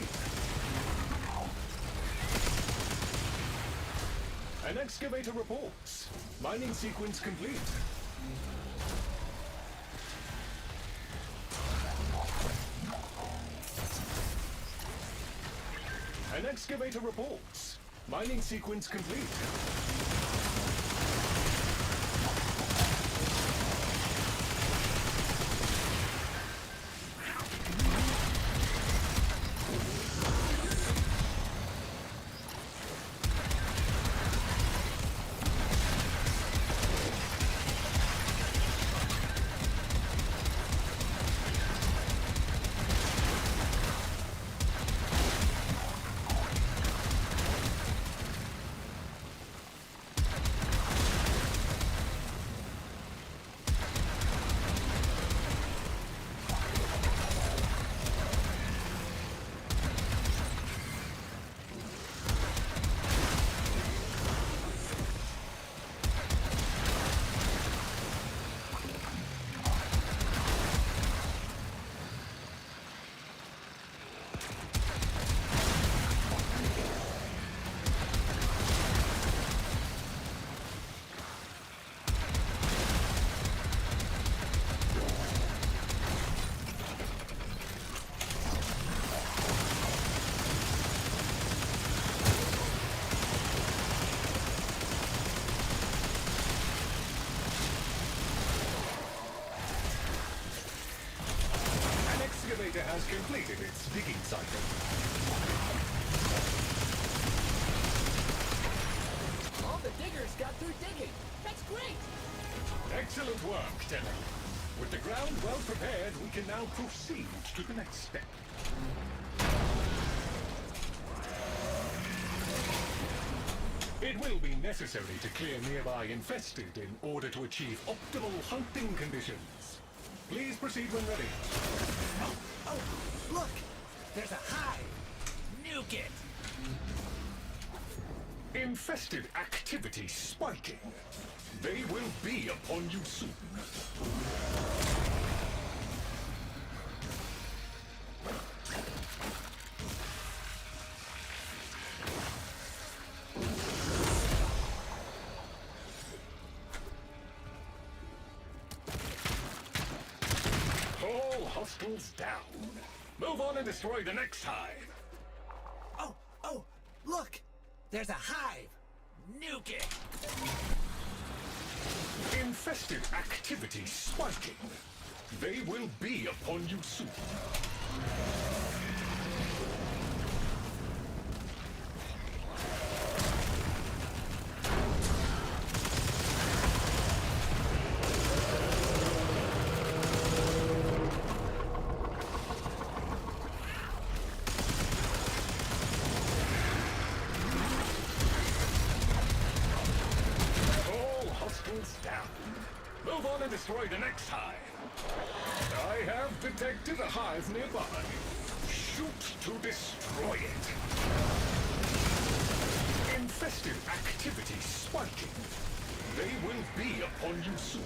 An excavator reports. Mining sequence complete. An excavator reports. Mining sequence complete. Has completed its digging cycle. All the diggers got through digging. That's great. Excellent work, Tenno. With the ground well prepared, we can now proceed to the next step. It will be necessary to clear nearby infested in order to achieve optimal hunting conditions. Please proceed when ready. Oh, look! There's a hive! Nuke it! Infested activity spiking. They will be upon you soon. All hostiles down. Move on and destroy the next hive. Oh, look! There's a hive! Nuke it! Infested activity spiking. They will be upon you soon. Down. Move on and destroy the next hive. I have detected a hive nearby. Shoot to destroy it. Infested activity spiking. They will be upon you soon.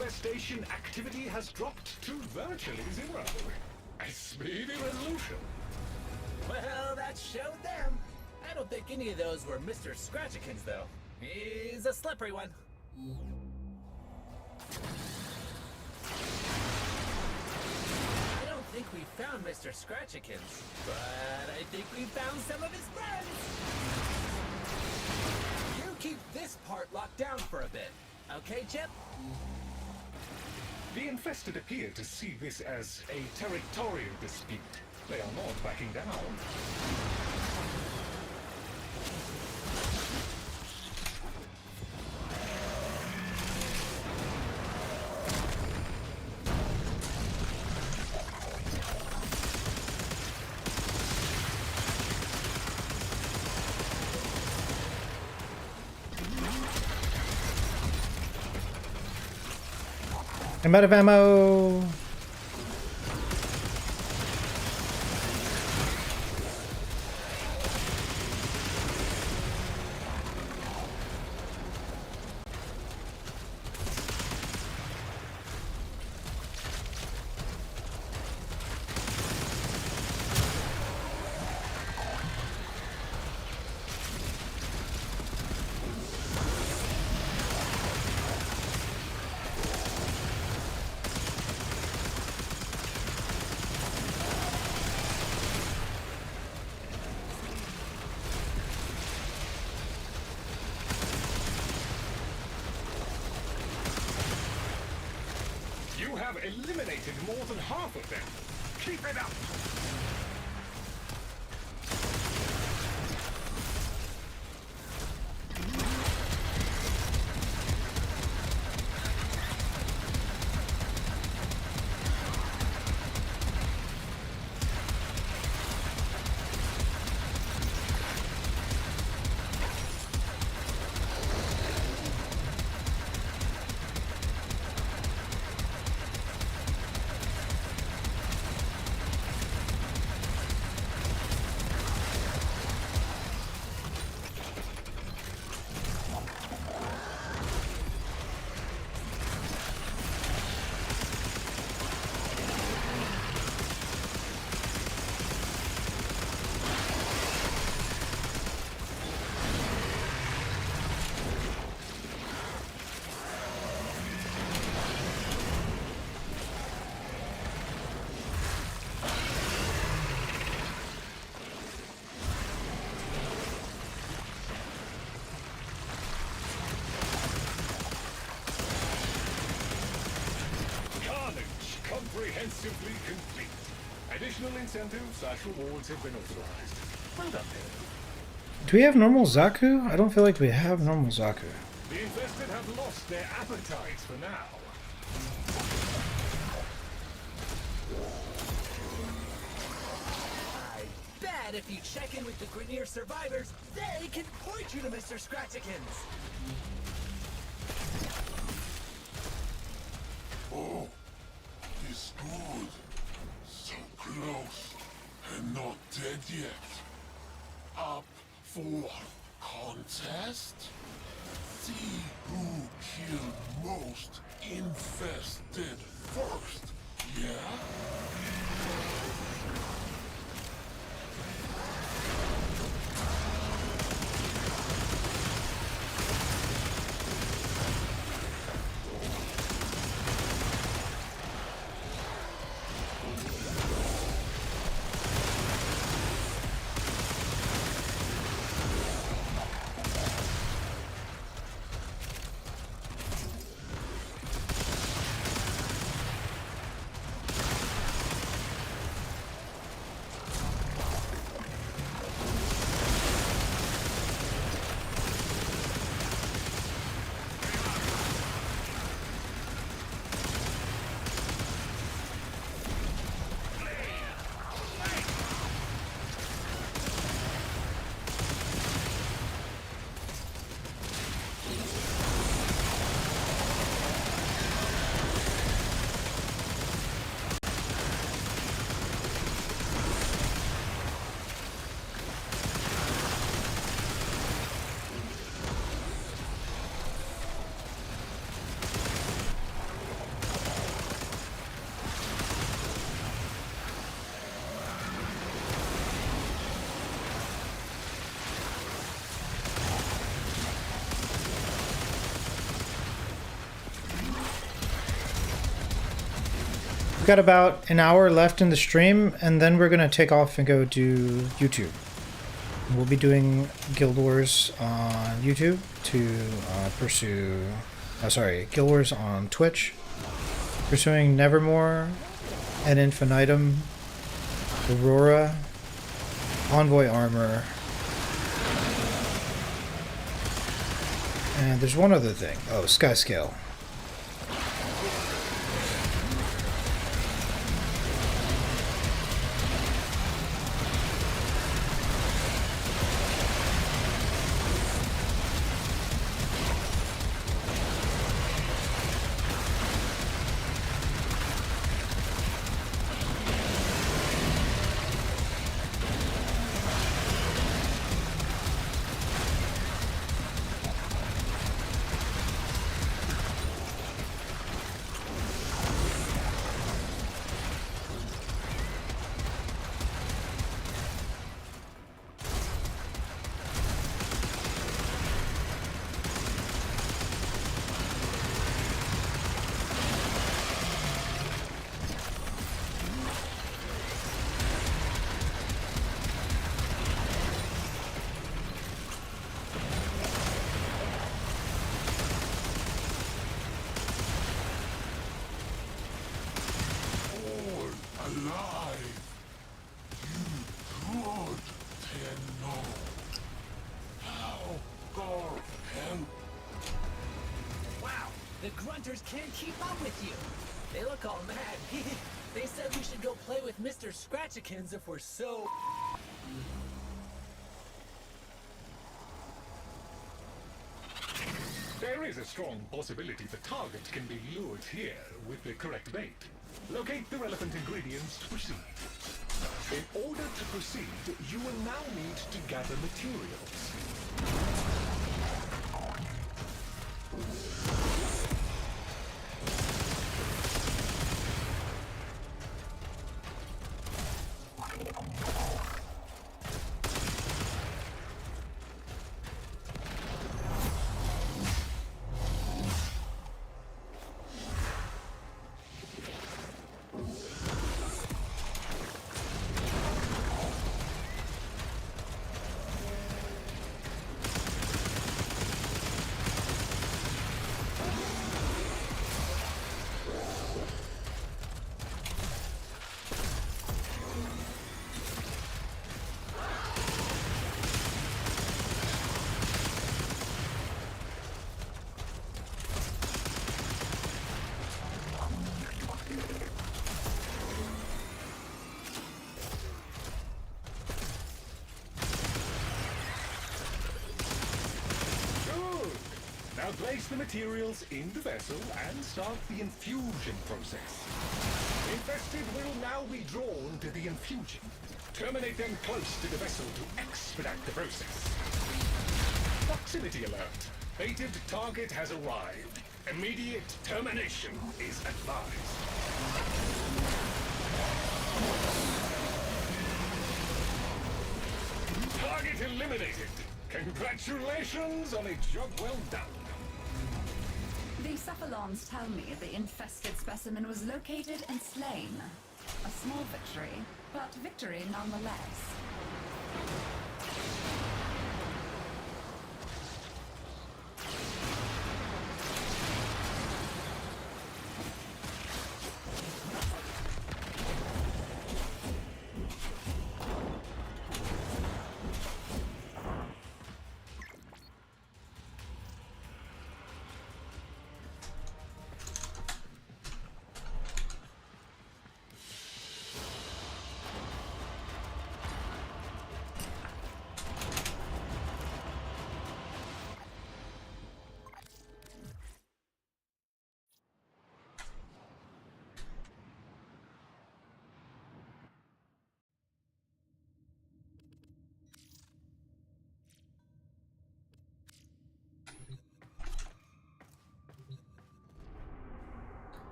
Infestation activity has dropped to virtually zero. A speedy resolution. Well, that showed them. I don't think any of those were Mr. Scratchikins, though. He's a slippery one. I don't think we found Mr. Scratchikins, but I think we found some of his friends. You keep this part locked down for a bit, okay, Chip? The infested appear to see this as a territorial dispute. They are not backing down. I'm out of ammo. You have eliminated more than half of them. Keep it up! Comprehensively complete. Additional incentives/rewards have been authorized. Well done, Taylor. Do we have normal Zaku? I don't feel like we have normal Zaku. The infested have lost their appetites for now. I bet if you check in with the Grineer survivors, they can point you to Mr. Scratchikins. Oh, he's good. So close. And not dead yet. Up for contest? See who killed most infested first, yeah? Got about an hour left in the stream, and then we're gonna take off and go do YouTube. We'll be doing Guild Wars on YouTube to pursue. Guild Wars on Twitch, pursuing Nevermore, and Infinitum, Aurora, Envoy Armor, and there's one other thing. Oh, Skyscale. know. How go him? Wow, the grunters can't keep up with you. They look all mad. They said we should go play with Mr. Scratchikins if we're so... There is a strong possibility the target can be lured here with the correct bait. Locate the relevant ingredients to proceed. In order to proceed, you will now need to gather materials. Now place the materials in the vessel and start the infusion process. Infested will now be drawn to the infusion. Terminate them close to the vessel to expedite the process. Proximity alert. Fated target has arrived. Immediate termination is advised. Target eliminated. Congratulations on a job well done. The Cephalons tell me the infested specimen was located and slain. A small victory, but victory nonetheless.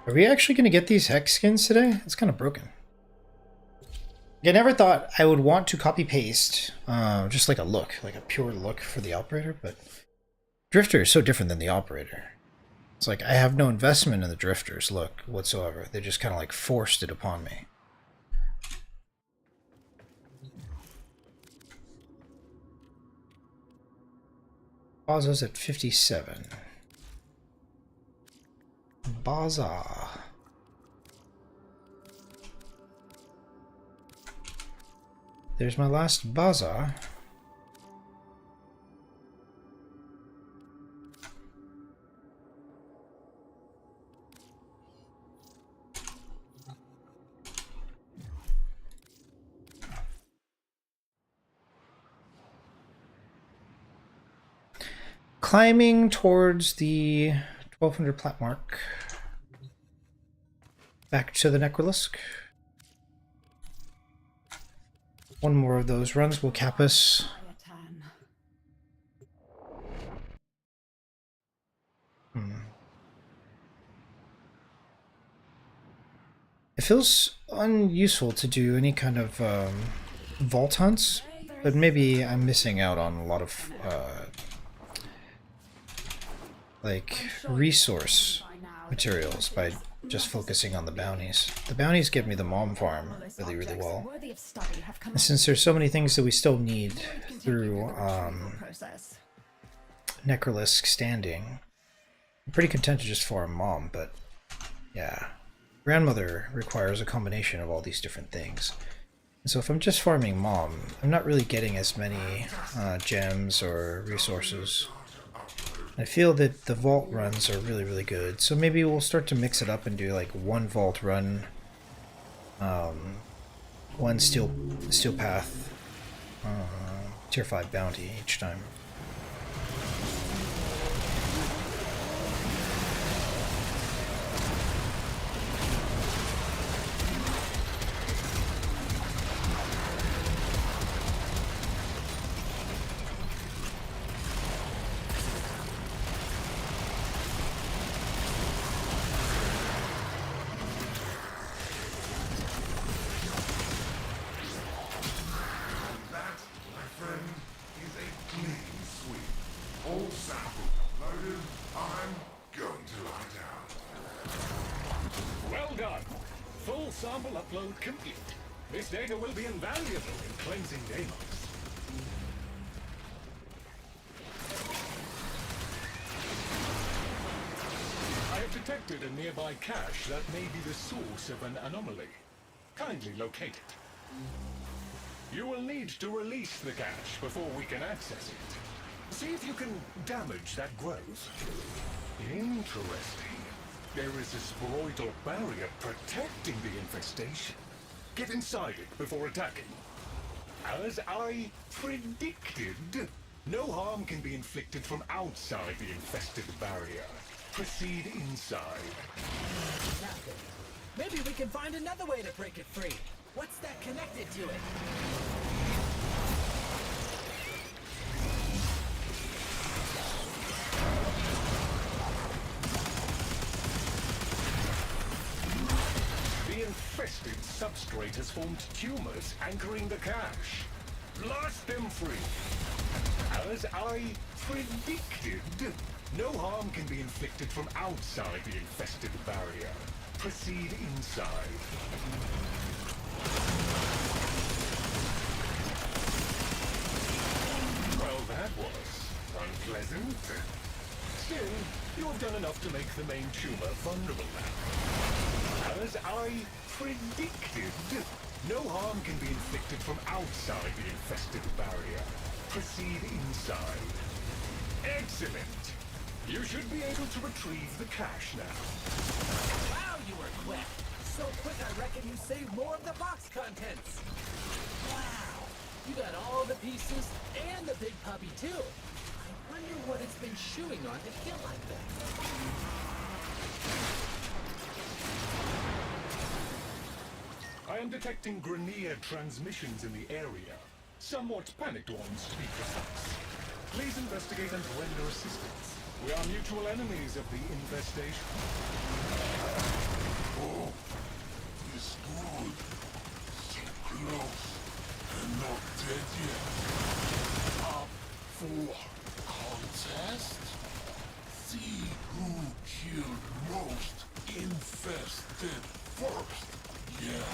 Are we actually going to get these hex skins today? It's kind of broken. I never thought I would want to copy paste just like a look, like a pure look for the operator, but Drifter is so different than the operator. It's like I have no investment in the Drifter's look whatsoever. They just kind of like forced it upon me. Baza's at 57. Baza. There's my last Baza. Climbing towards the 1200 plat mark. Back to the Necrolisk. One more of those runs will cap us. It feels unuseful to do any kind of vault hunts, but maybe I'm missing out on a lot of like resource materials by just focusing on the bounties. The bounties give me the mom farm really, really well. And since there's so many things that we still need through Necrolisk standing, I'm pretty content to just farm mom, but yeah. Grandmother requires a combination of all these different things. So if I'm just farming Mom, I'm not really getting as many gems or resources. I feel that the vault runs are really, really good. So maybe we'll start to mix it up and do like one vault run, one steel path, tier 5 bounty each time. Well done. Full sample upload complete. This data will be invaluable in cleansing Deimos. I have detected a nearby cache that may be the source of an anomaly. Kindly locate it. You will need to release the cache before we can access it. See if you can damage that growth. Interesting. There is a sporoidal barrier protecting the infestation. Get inside it before attacking. As I predicted, no harm can be inflicted from outside the infested barrier. Proceed inside. Nothing. Maybe we can find another way to break it free. What's that connected to it? The infested substrate has formed tumors anchoring the cache. Blast them free. As I predicted, no harm can be inflicted from outside the infested barrier. Proceed inside. Well, that was unpleasant. Still, you've done enough to make the main tumor vulnerable now. As I predicted, no harm can be inflicted from outside the infested barrier. Proceed inside. Excellent. You should be able to retrieve the cache now. Wow, you were quick. So quick I reckon you saved more of the box contents. Wow. You got all the pieces and the big puppy too. I wonder what it's been chewing on to kill like that. I am detecting Grineer transmissions in the area. Somewhat panicked ones, to be precise. Please investigate and render assistance. We are mutual enemies of the infestation. Oh, it's good. So close and not dead yet. Up for contest? See who killed most infested first, yeah?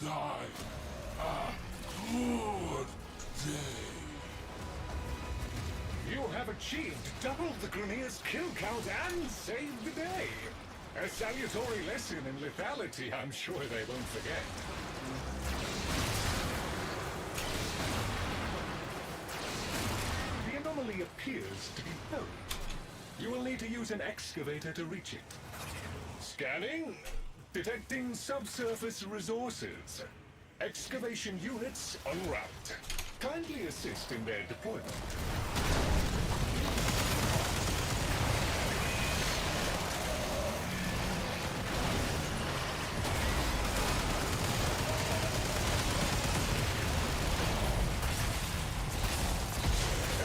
die a good day. You have achieved double the Grineer's kill count and saved the day. A salutary lesson in lethality I'm sure they won't forget. The anomaly appears to be buried. You will need to use an excavator to reach it. Scanning. Detecting subsurface resources. Excavation units en route. Kindly assist in their deployment.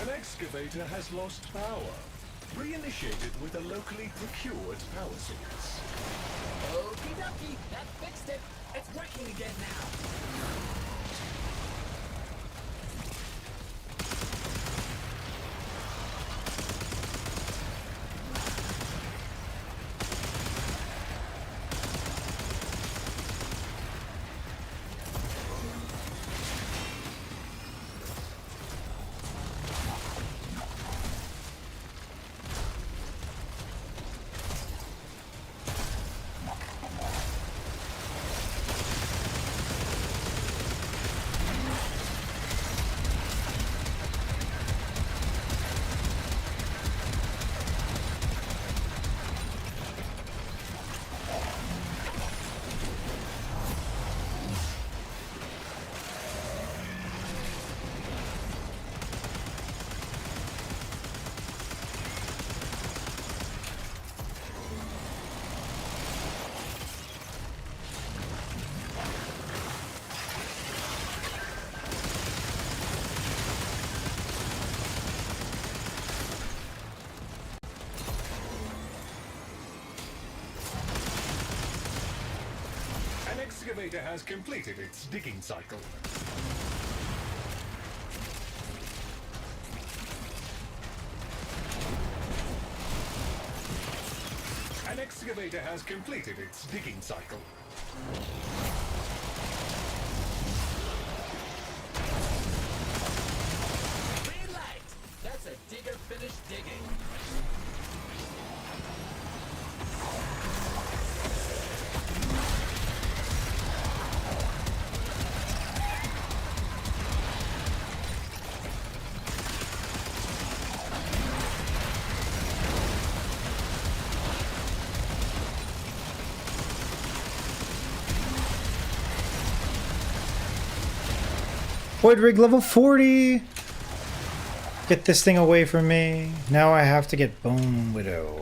An excavator has lost power. Reinitiate it with a locally procured power source. Okie dokie, that fixed it. It's working again now. An excavator has completed its digging cycle. An excavator has completed its digging cycle. Green light! That's a digger finished digging. Void rig level 40! Get this thing away from me. Now I have to get Bone Widow.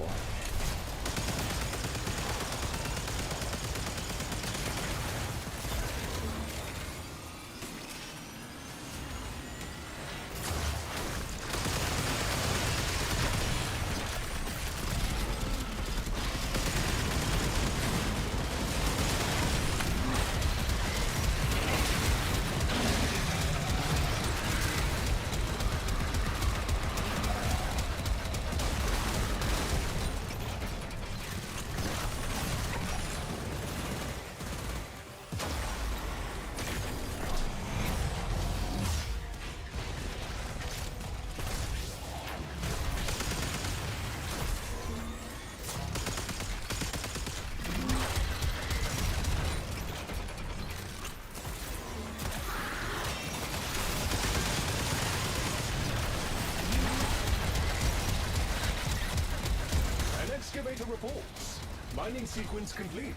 Excavator reports. Mining sequence complete.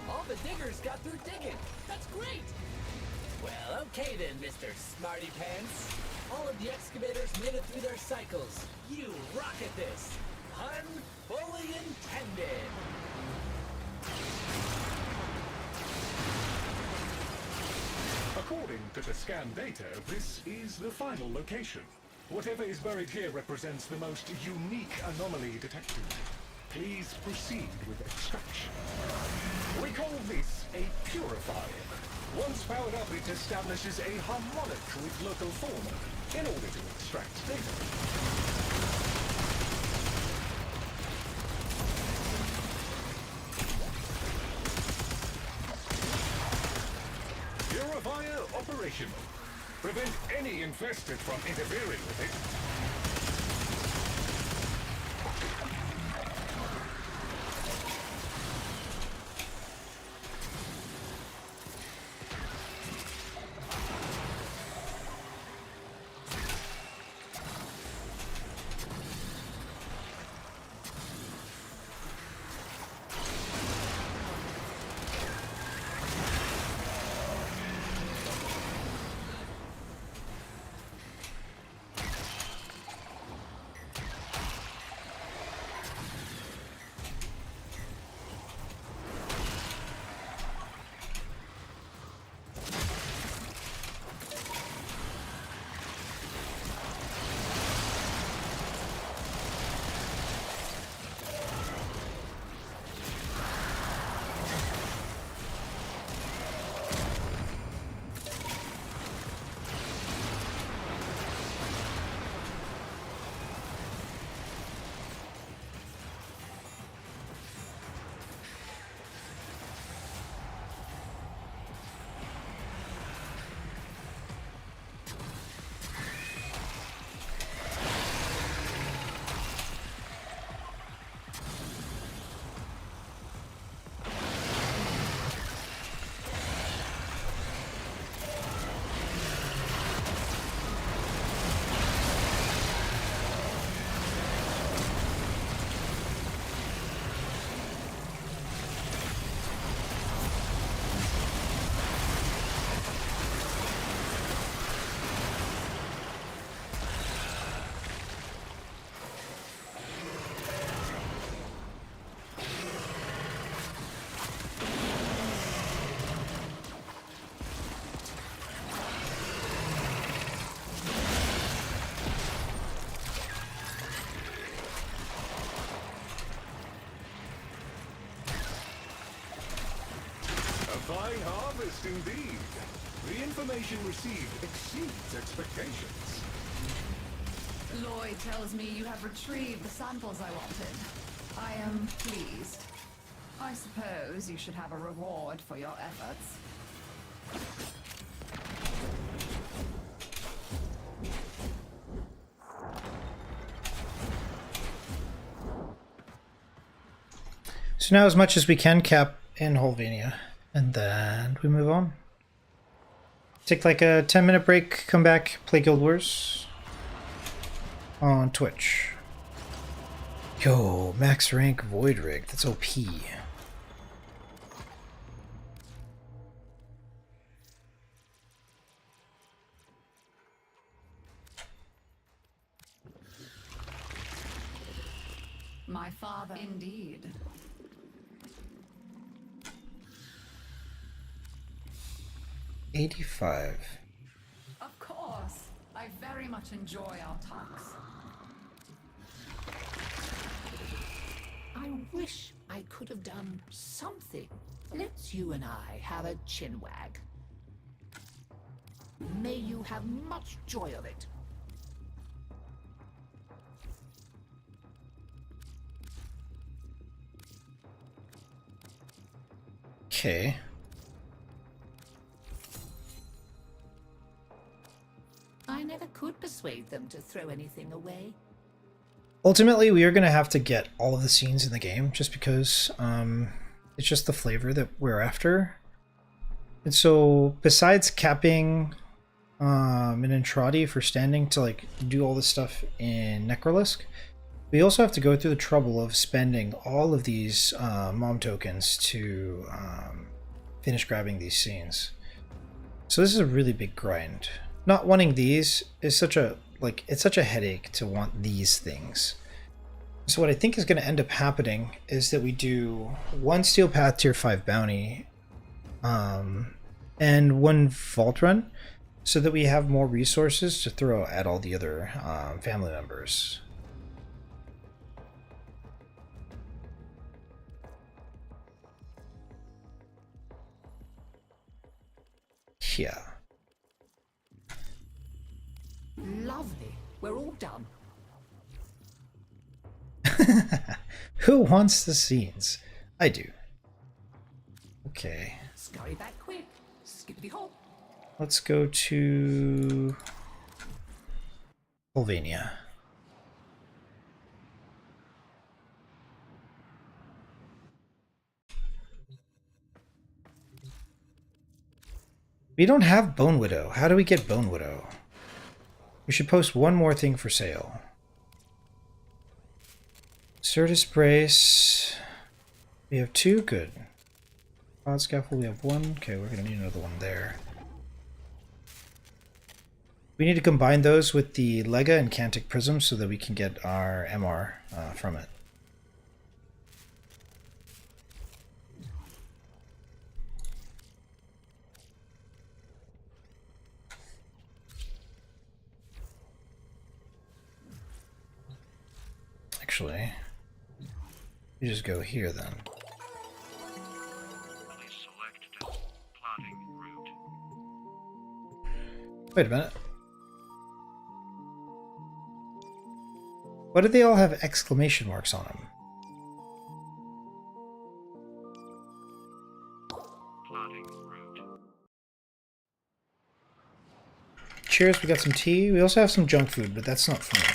All the diggers got through digging. That's great! Well, okay then, Mr. Smarty Pants. All of the excavators made it through their cycles. You rock at this. Pun fully intended. According to the scan data, this is the final location. Whatever is buried here represents the most unique anomaly detected. Please proceed with extraction. We call this a purifier. Once powered up, it establishes a harmonic with local fauna in order to extract data. operational. Prevent any infested from interfering with it. Fine harvest indeed. The information received exceeds expectations. Lloyd tells me you have retrieved the samples I wanted. I am pleased. I suppose you should have a reward for your efforts. So now as much as we can cap in Holvania, and then we move on. Take like a 10-minute break, come back, play Guild Wars on Twitch. Yo, max rank Void Rig, that's OP. My father, indeed. $85. Of course. I very much enjoy our talks. I wish I could have done something. Let's you and I have a chinwag. May you have much joy of it. Okay. I never could persuade them to throw anything away. Ultimately, we are going to have to get all of the scenes in the game just because it's just the flavor that we're after. And so, besides capping an Entradi for standing to like do all this stuff in Necrolisk, we also have to go through the trouble of spending all of these mom tokens to finish grabbing these scenes. So this is a really big grind. Not wanting these is such a it's such a headache to want these things. So what I think is going to end up happening is that we do one Steel Path Tier 5 bounty and one Vault Run so that we have more resources to throw at all the other family members. Yeah. Lovely. We're all done. Who wants the scenes? I do. Okay. Scurry back quick. Skippity hop. Let's go to Volvania. We don't have Bone Widow. How do we get Bone Widow? We should post one more thing for sale. Certus Brace. We have 2, good. Cloud Scaffold, we have 1. Okay, we're gonna need another one there. We need to combine those with the Lega and Cantic Prism so that we can get our MR from it. Actually, you just go here then. Wait a minute. Why do they all have exclamation marks on them? Cheers, we got some tea. We also have some junk food, but that's not funny.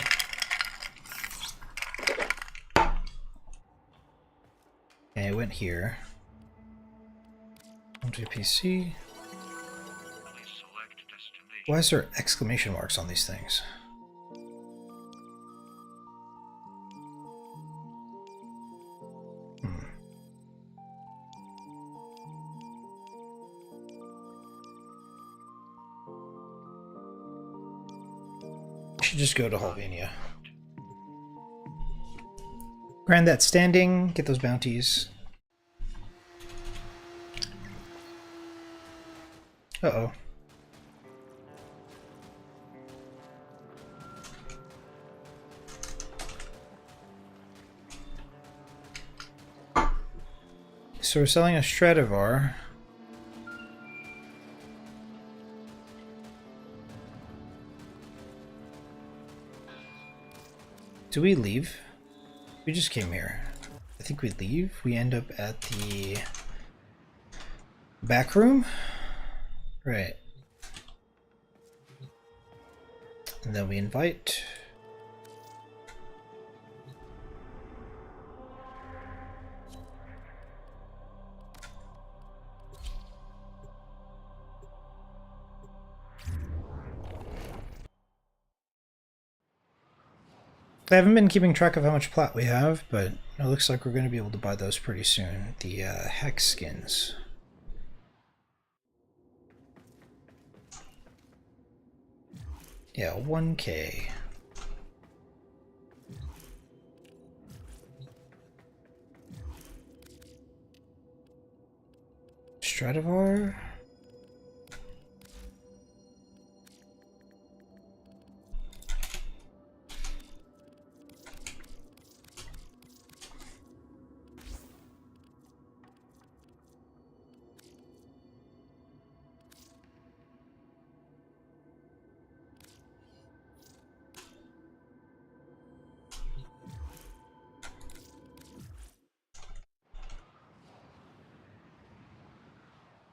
Okay, I went here. Onto PC. Why is there exclamation marks on these things? Should just go to Volvania. Grind that standing, get those bounties. Uh-oh. So we're selling a Stradivar. Do we leave? We just came here. I think we leave. We end up at the back room. Right. And then we invite. I haven't been keeping track of how much plat we have, but it looks like we're going to be able to buy those pretty soon. The hex skins. Yeah, 1K. Stradivar.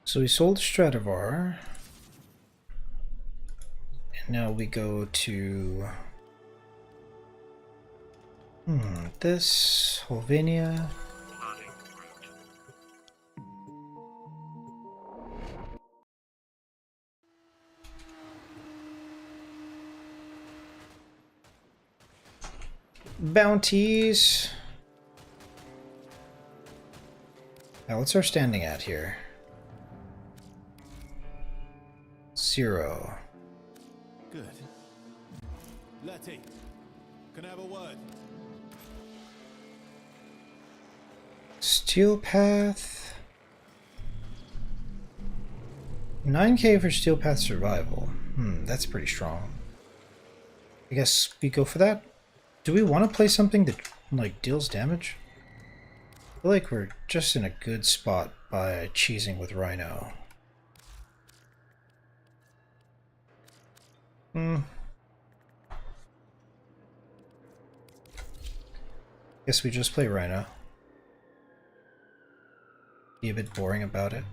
So we sold Stradivar, and now we go to this Volvania. Bounties. Now what's our standing at here? 0. Good. Letty, can I have a word? Steel Path. 9K for Steel Path Survival. That's pretty strong. I guess we go for that. Do we want to play something that like deals damage? I feel like we're just in a good spot by cheesing with Rhino. Guess we just play Rhino. Be a bit boring about it.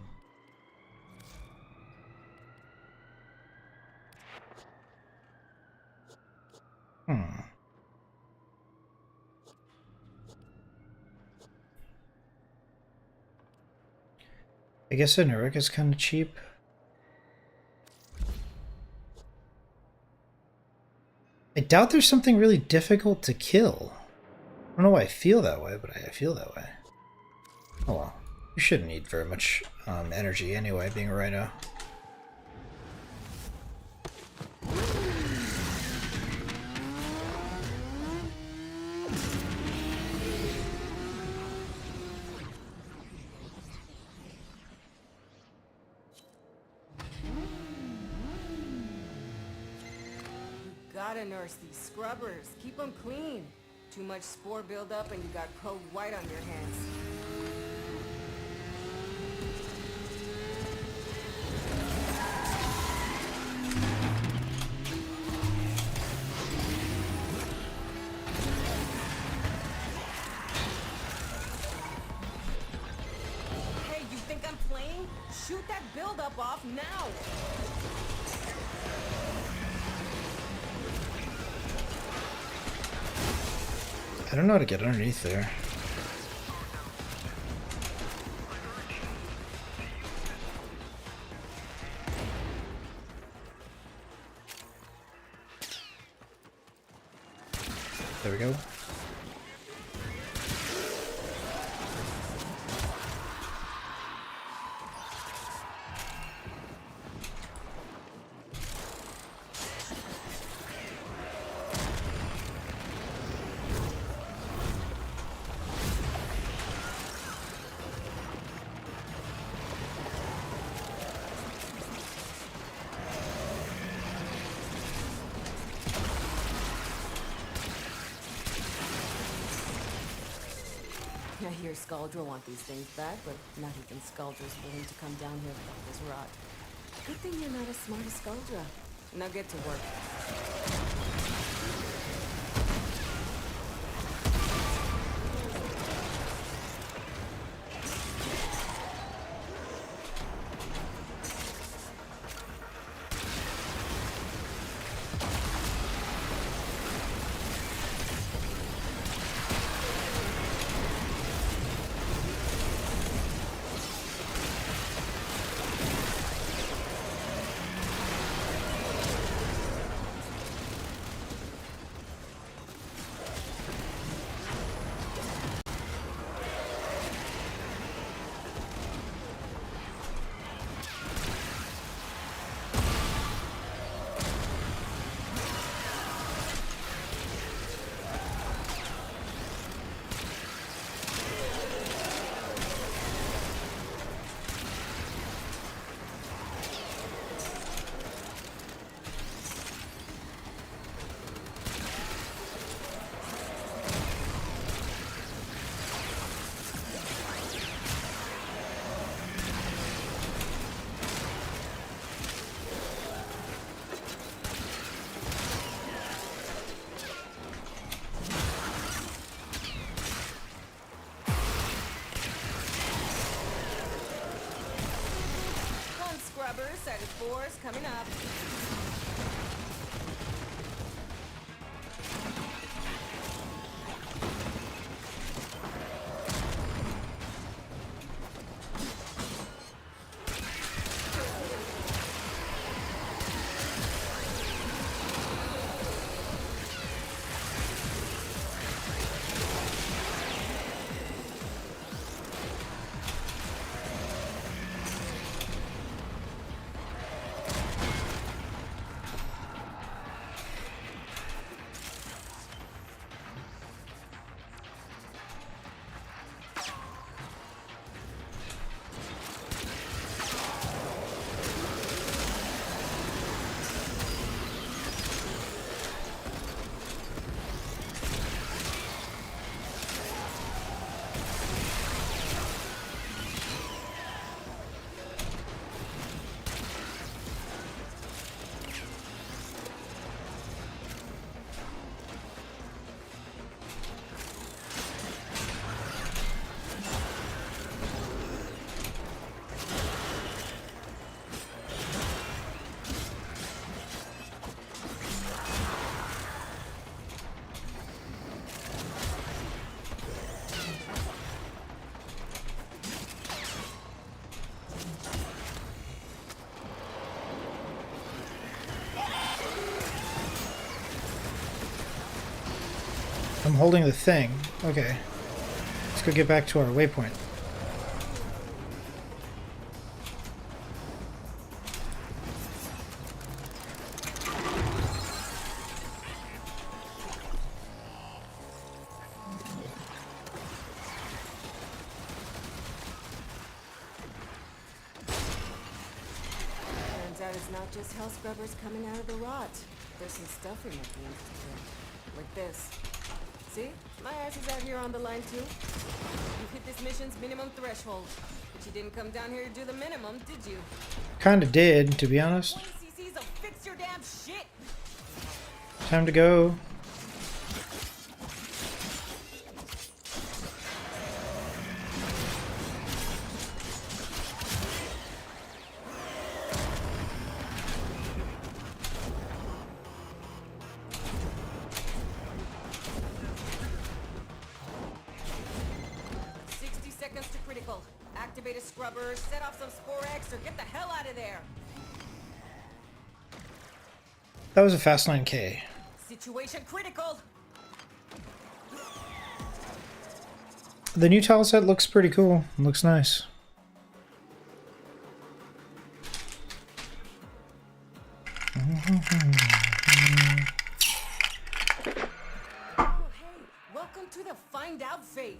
I guess an Uruk is kind of cheap. I doubt there's something really difficult to kill. I don't know why I feel that way, but I feel that way. Oh well. You shouldn't need very much energy anyway, being a rhino. Gotta nurse these scrubbers. Keep them clean. Too much spore buildup and you got cold white on your hands. Hey, you think I'm playing? Shoot that buildup off now! I don't know how to get underneath there. There we go. I hear Skaldra want these things back, but not even Skaldra's willing to come down here with all this rot. Good thing you're not as smart as Skaldra. Now get to work. Excited fours coming up. I'm holding the thing. Okay. Let's go get back to our waypoint. Turns out it's not just hell scrubbers coming out of the rot. There's some stuff in the game to like this. See? My ass is out here on the line too. You hit this mission's minimum threshold. But you didn't come down here to do the minimum, did you? Kinda did, to be honest. 20 cc's will fix your damn shit! Time to go. Activate a scrubber, set off some Spore X, or get the hell out of there! That was a fast 9K. Situation critical! The new tile set looks pretty cool. Looks nice. Oh, hey! Welcome to the find out phase!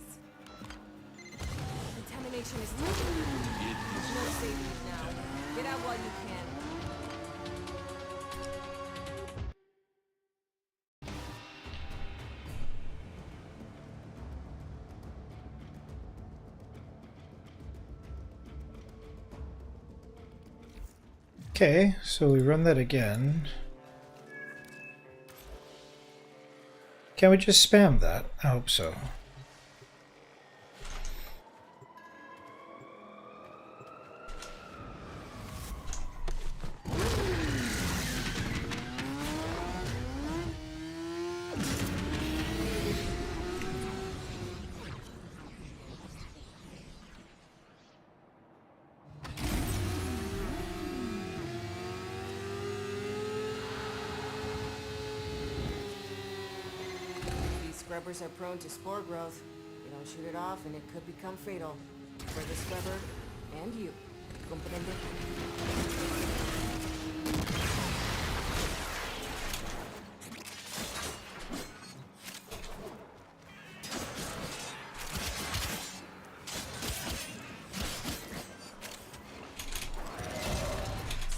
Contamination is touching. There's no saving it now. Get out while you can. Okay, so we run that again. Can we just spam that? I hope so. Scrubbers are prone to spore growth. You don't shoot it off and it could become fatal. For the scrubber and you. Comprende?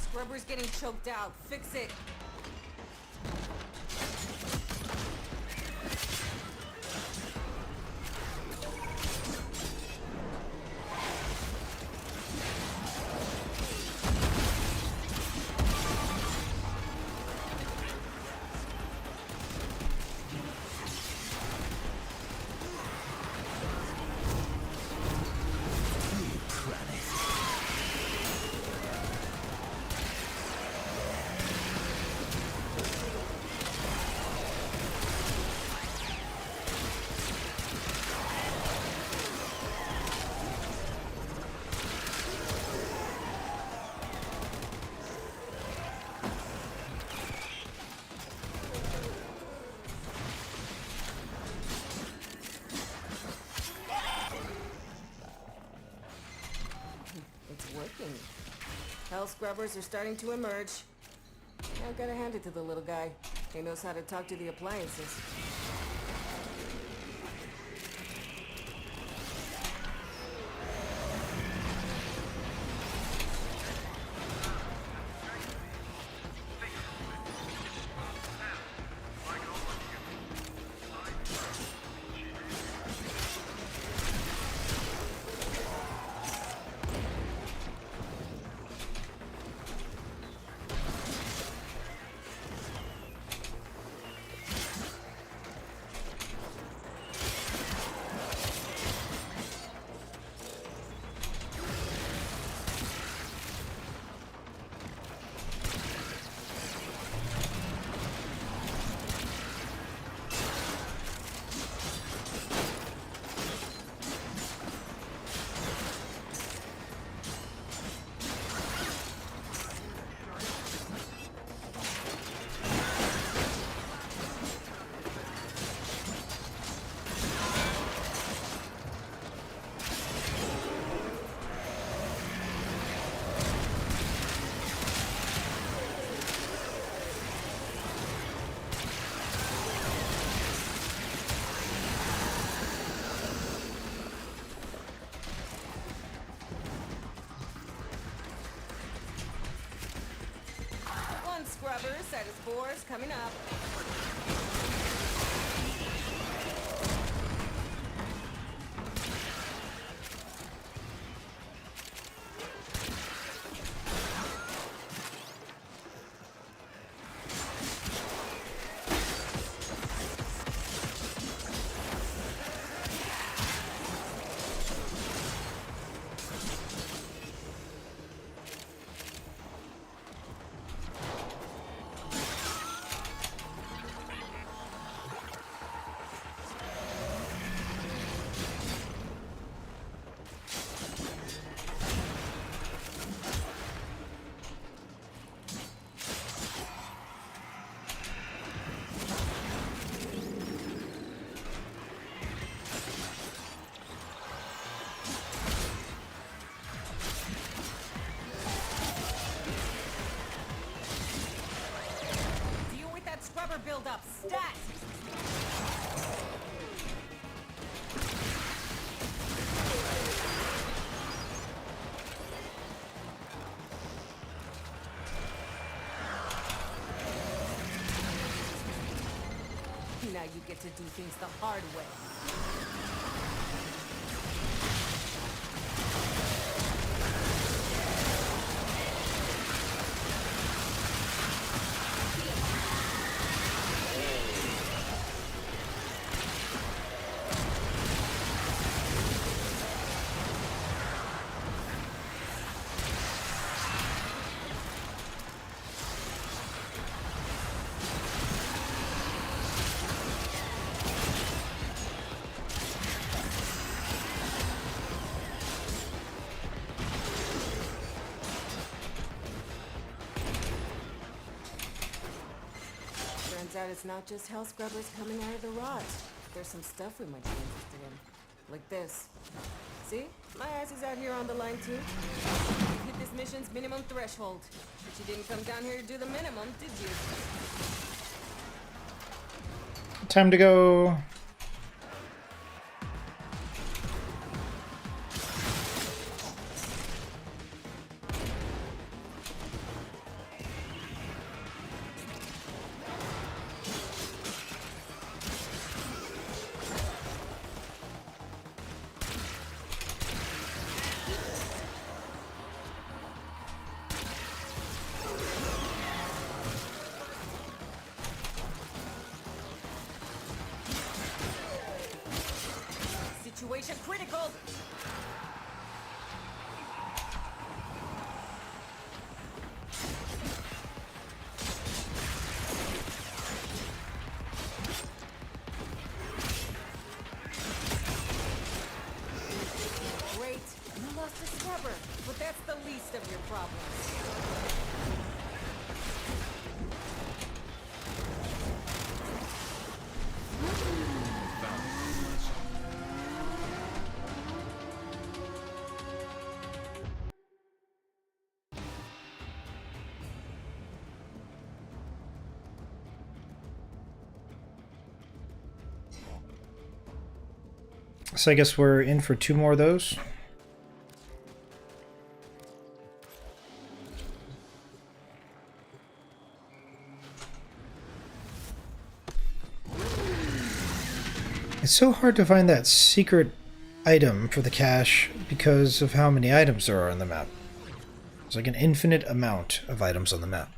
Scrubber's getting choked out. Fix it. Working. Hell scrubbers are starting to emerge. I've gotta hand it to the little guy. He knows how to talk to the appliances. scrubbers, status 4's coming up. Deal with that scrubber buildup, stat! Now you get to do things the hard way. Turns out it's not just hell scrubbers coming out of the rot. There's some stuff we might be interested in. Like this. See? My ass is out here on the line too. You hit this mission's minimum threshold. But you didn't come down here to do the minimum, did you? Time to go. Situation critical! Great, you lost a scrubber, but that's the least of your problems. So I guess we're in for 2 more of those. It's so hard to find that secret item for the cache because of how many items there are on the map. There's like an infinite amount of items on the map.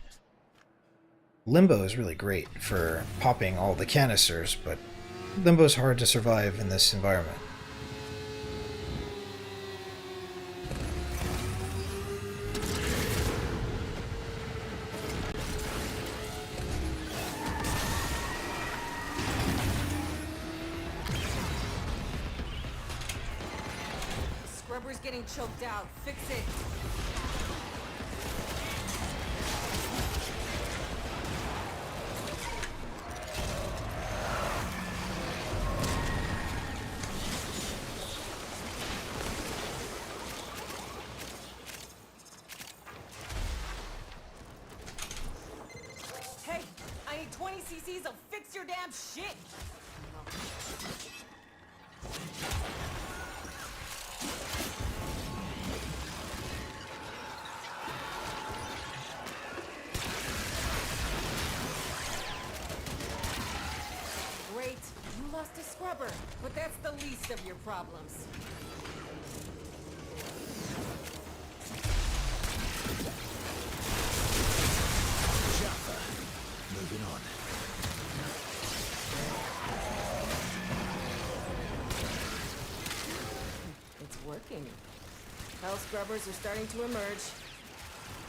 Limbo is really great for popping all the canisters, but Limbo is hard to survive in this environment. Scrubber's getting choked out. Fix it. Hey, I need 20 cc's of fix your damn shit. least of your problems. Jaffa. Moving on. It's working. Hell scrubbers are starting to emerge.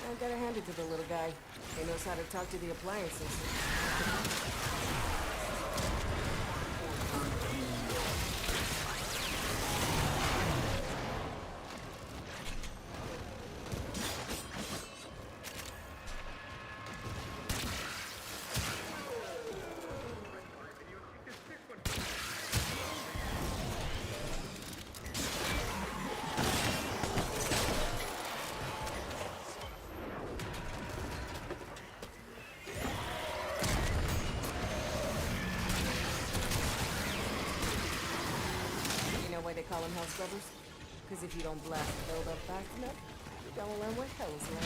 I gotta hand it to the little guy. He knows how to talk to the appliances. Why they call them hell scrubbers? Because if you don't blast the build up fast enough, you're gonna learn what hell is like.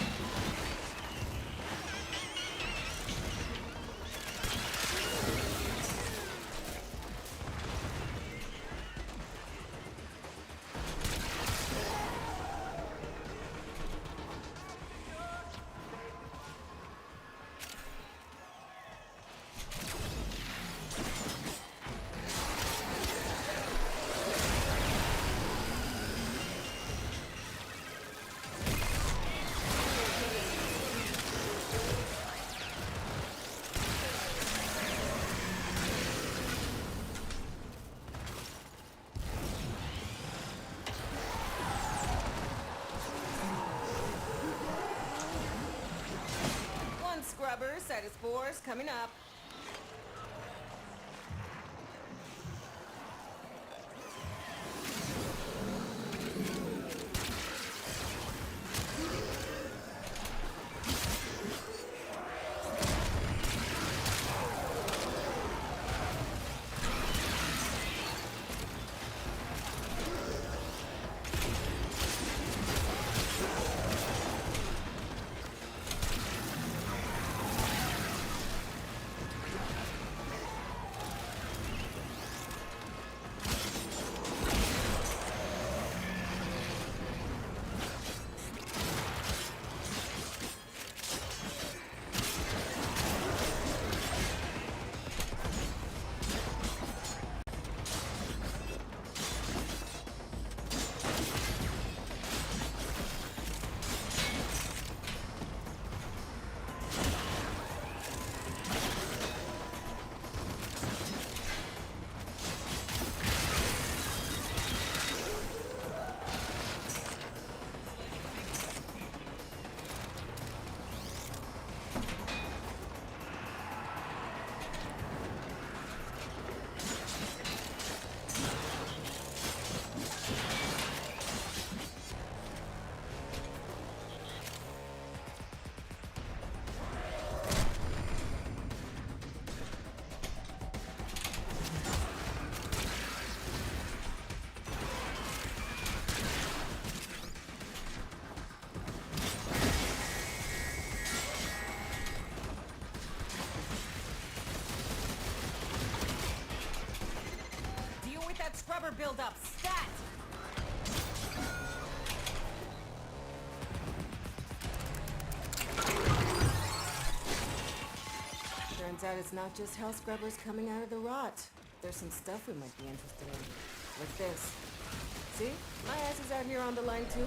Scrubbers, set of spores coming up. Scrubber buildup, stat! Turns out it's not just hell scrubbers coming out of the rot. There's some stuff we might be interested in. Like this. See? My ass is out here on the line too.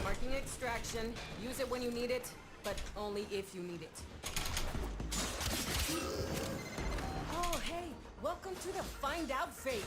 Marking extraction. Use it when you need it, but only if you need it. Oh, hey! Welcome to the find out phase!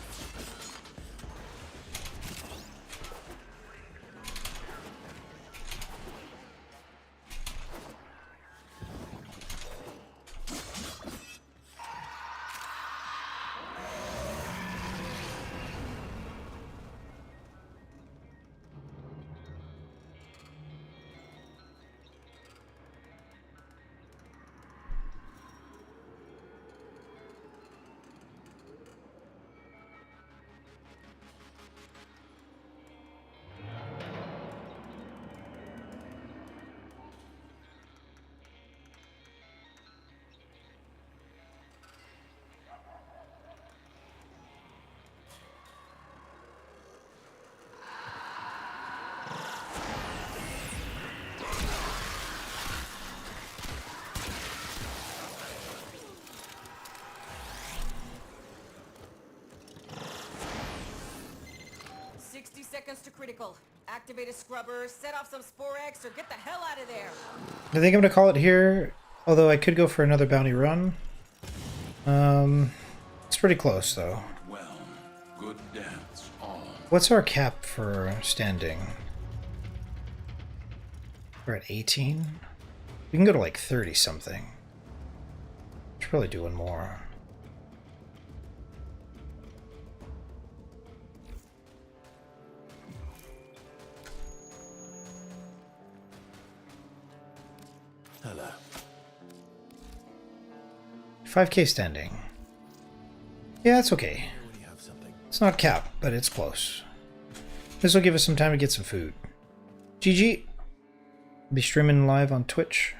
critical. Activate a scrubber, set off some spore eggs, or get the hell out of there. I think I'm gonna call it here. Although I could go for another bounty run. It's pretty close though. Well, good dance all. What's our cap for standing? We're at 18. We can go to like 30 something. Should probably do one more. Hello. 5k standing. Yeah, it's okay. When you have something. It's not cap, but it's close. This will give us some time to get some food. GG. Be streaming live on Twitch.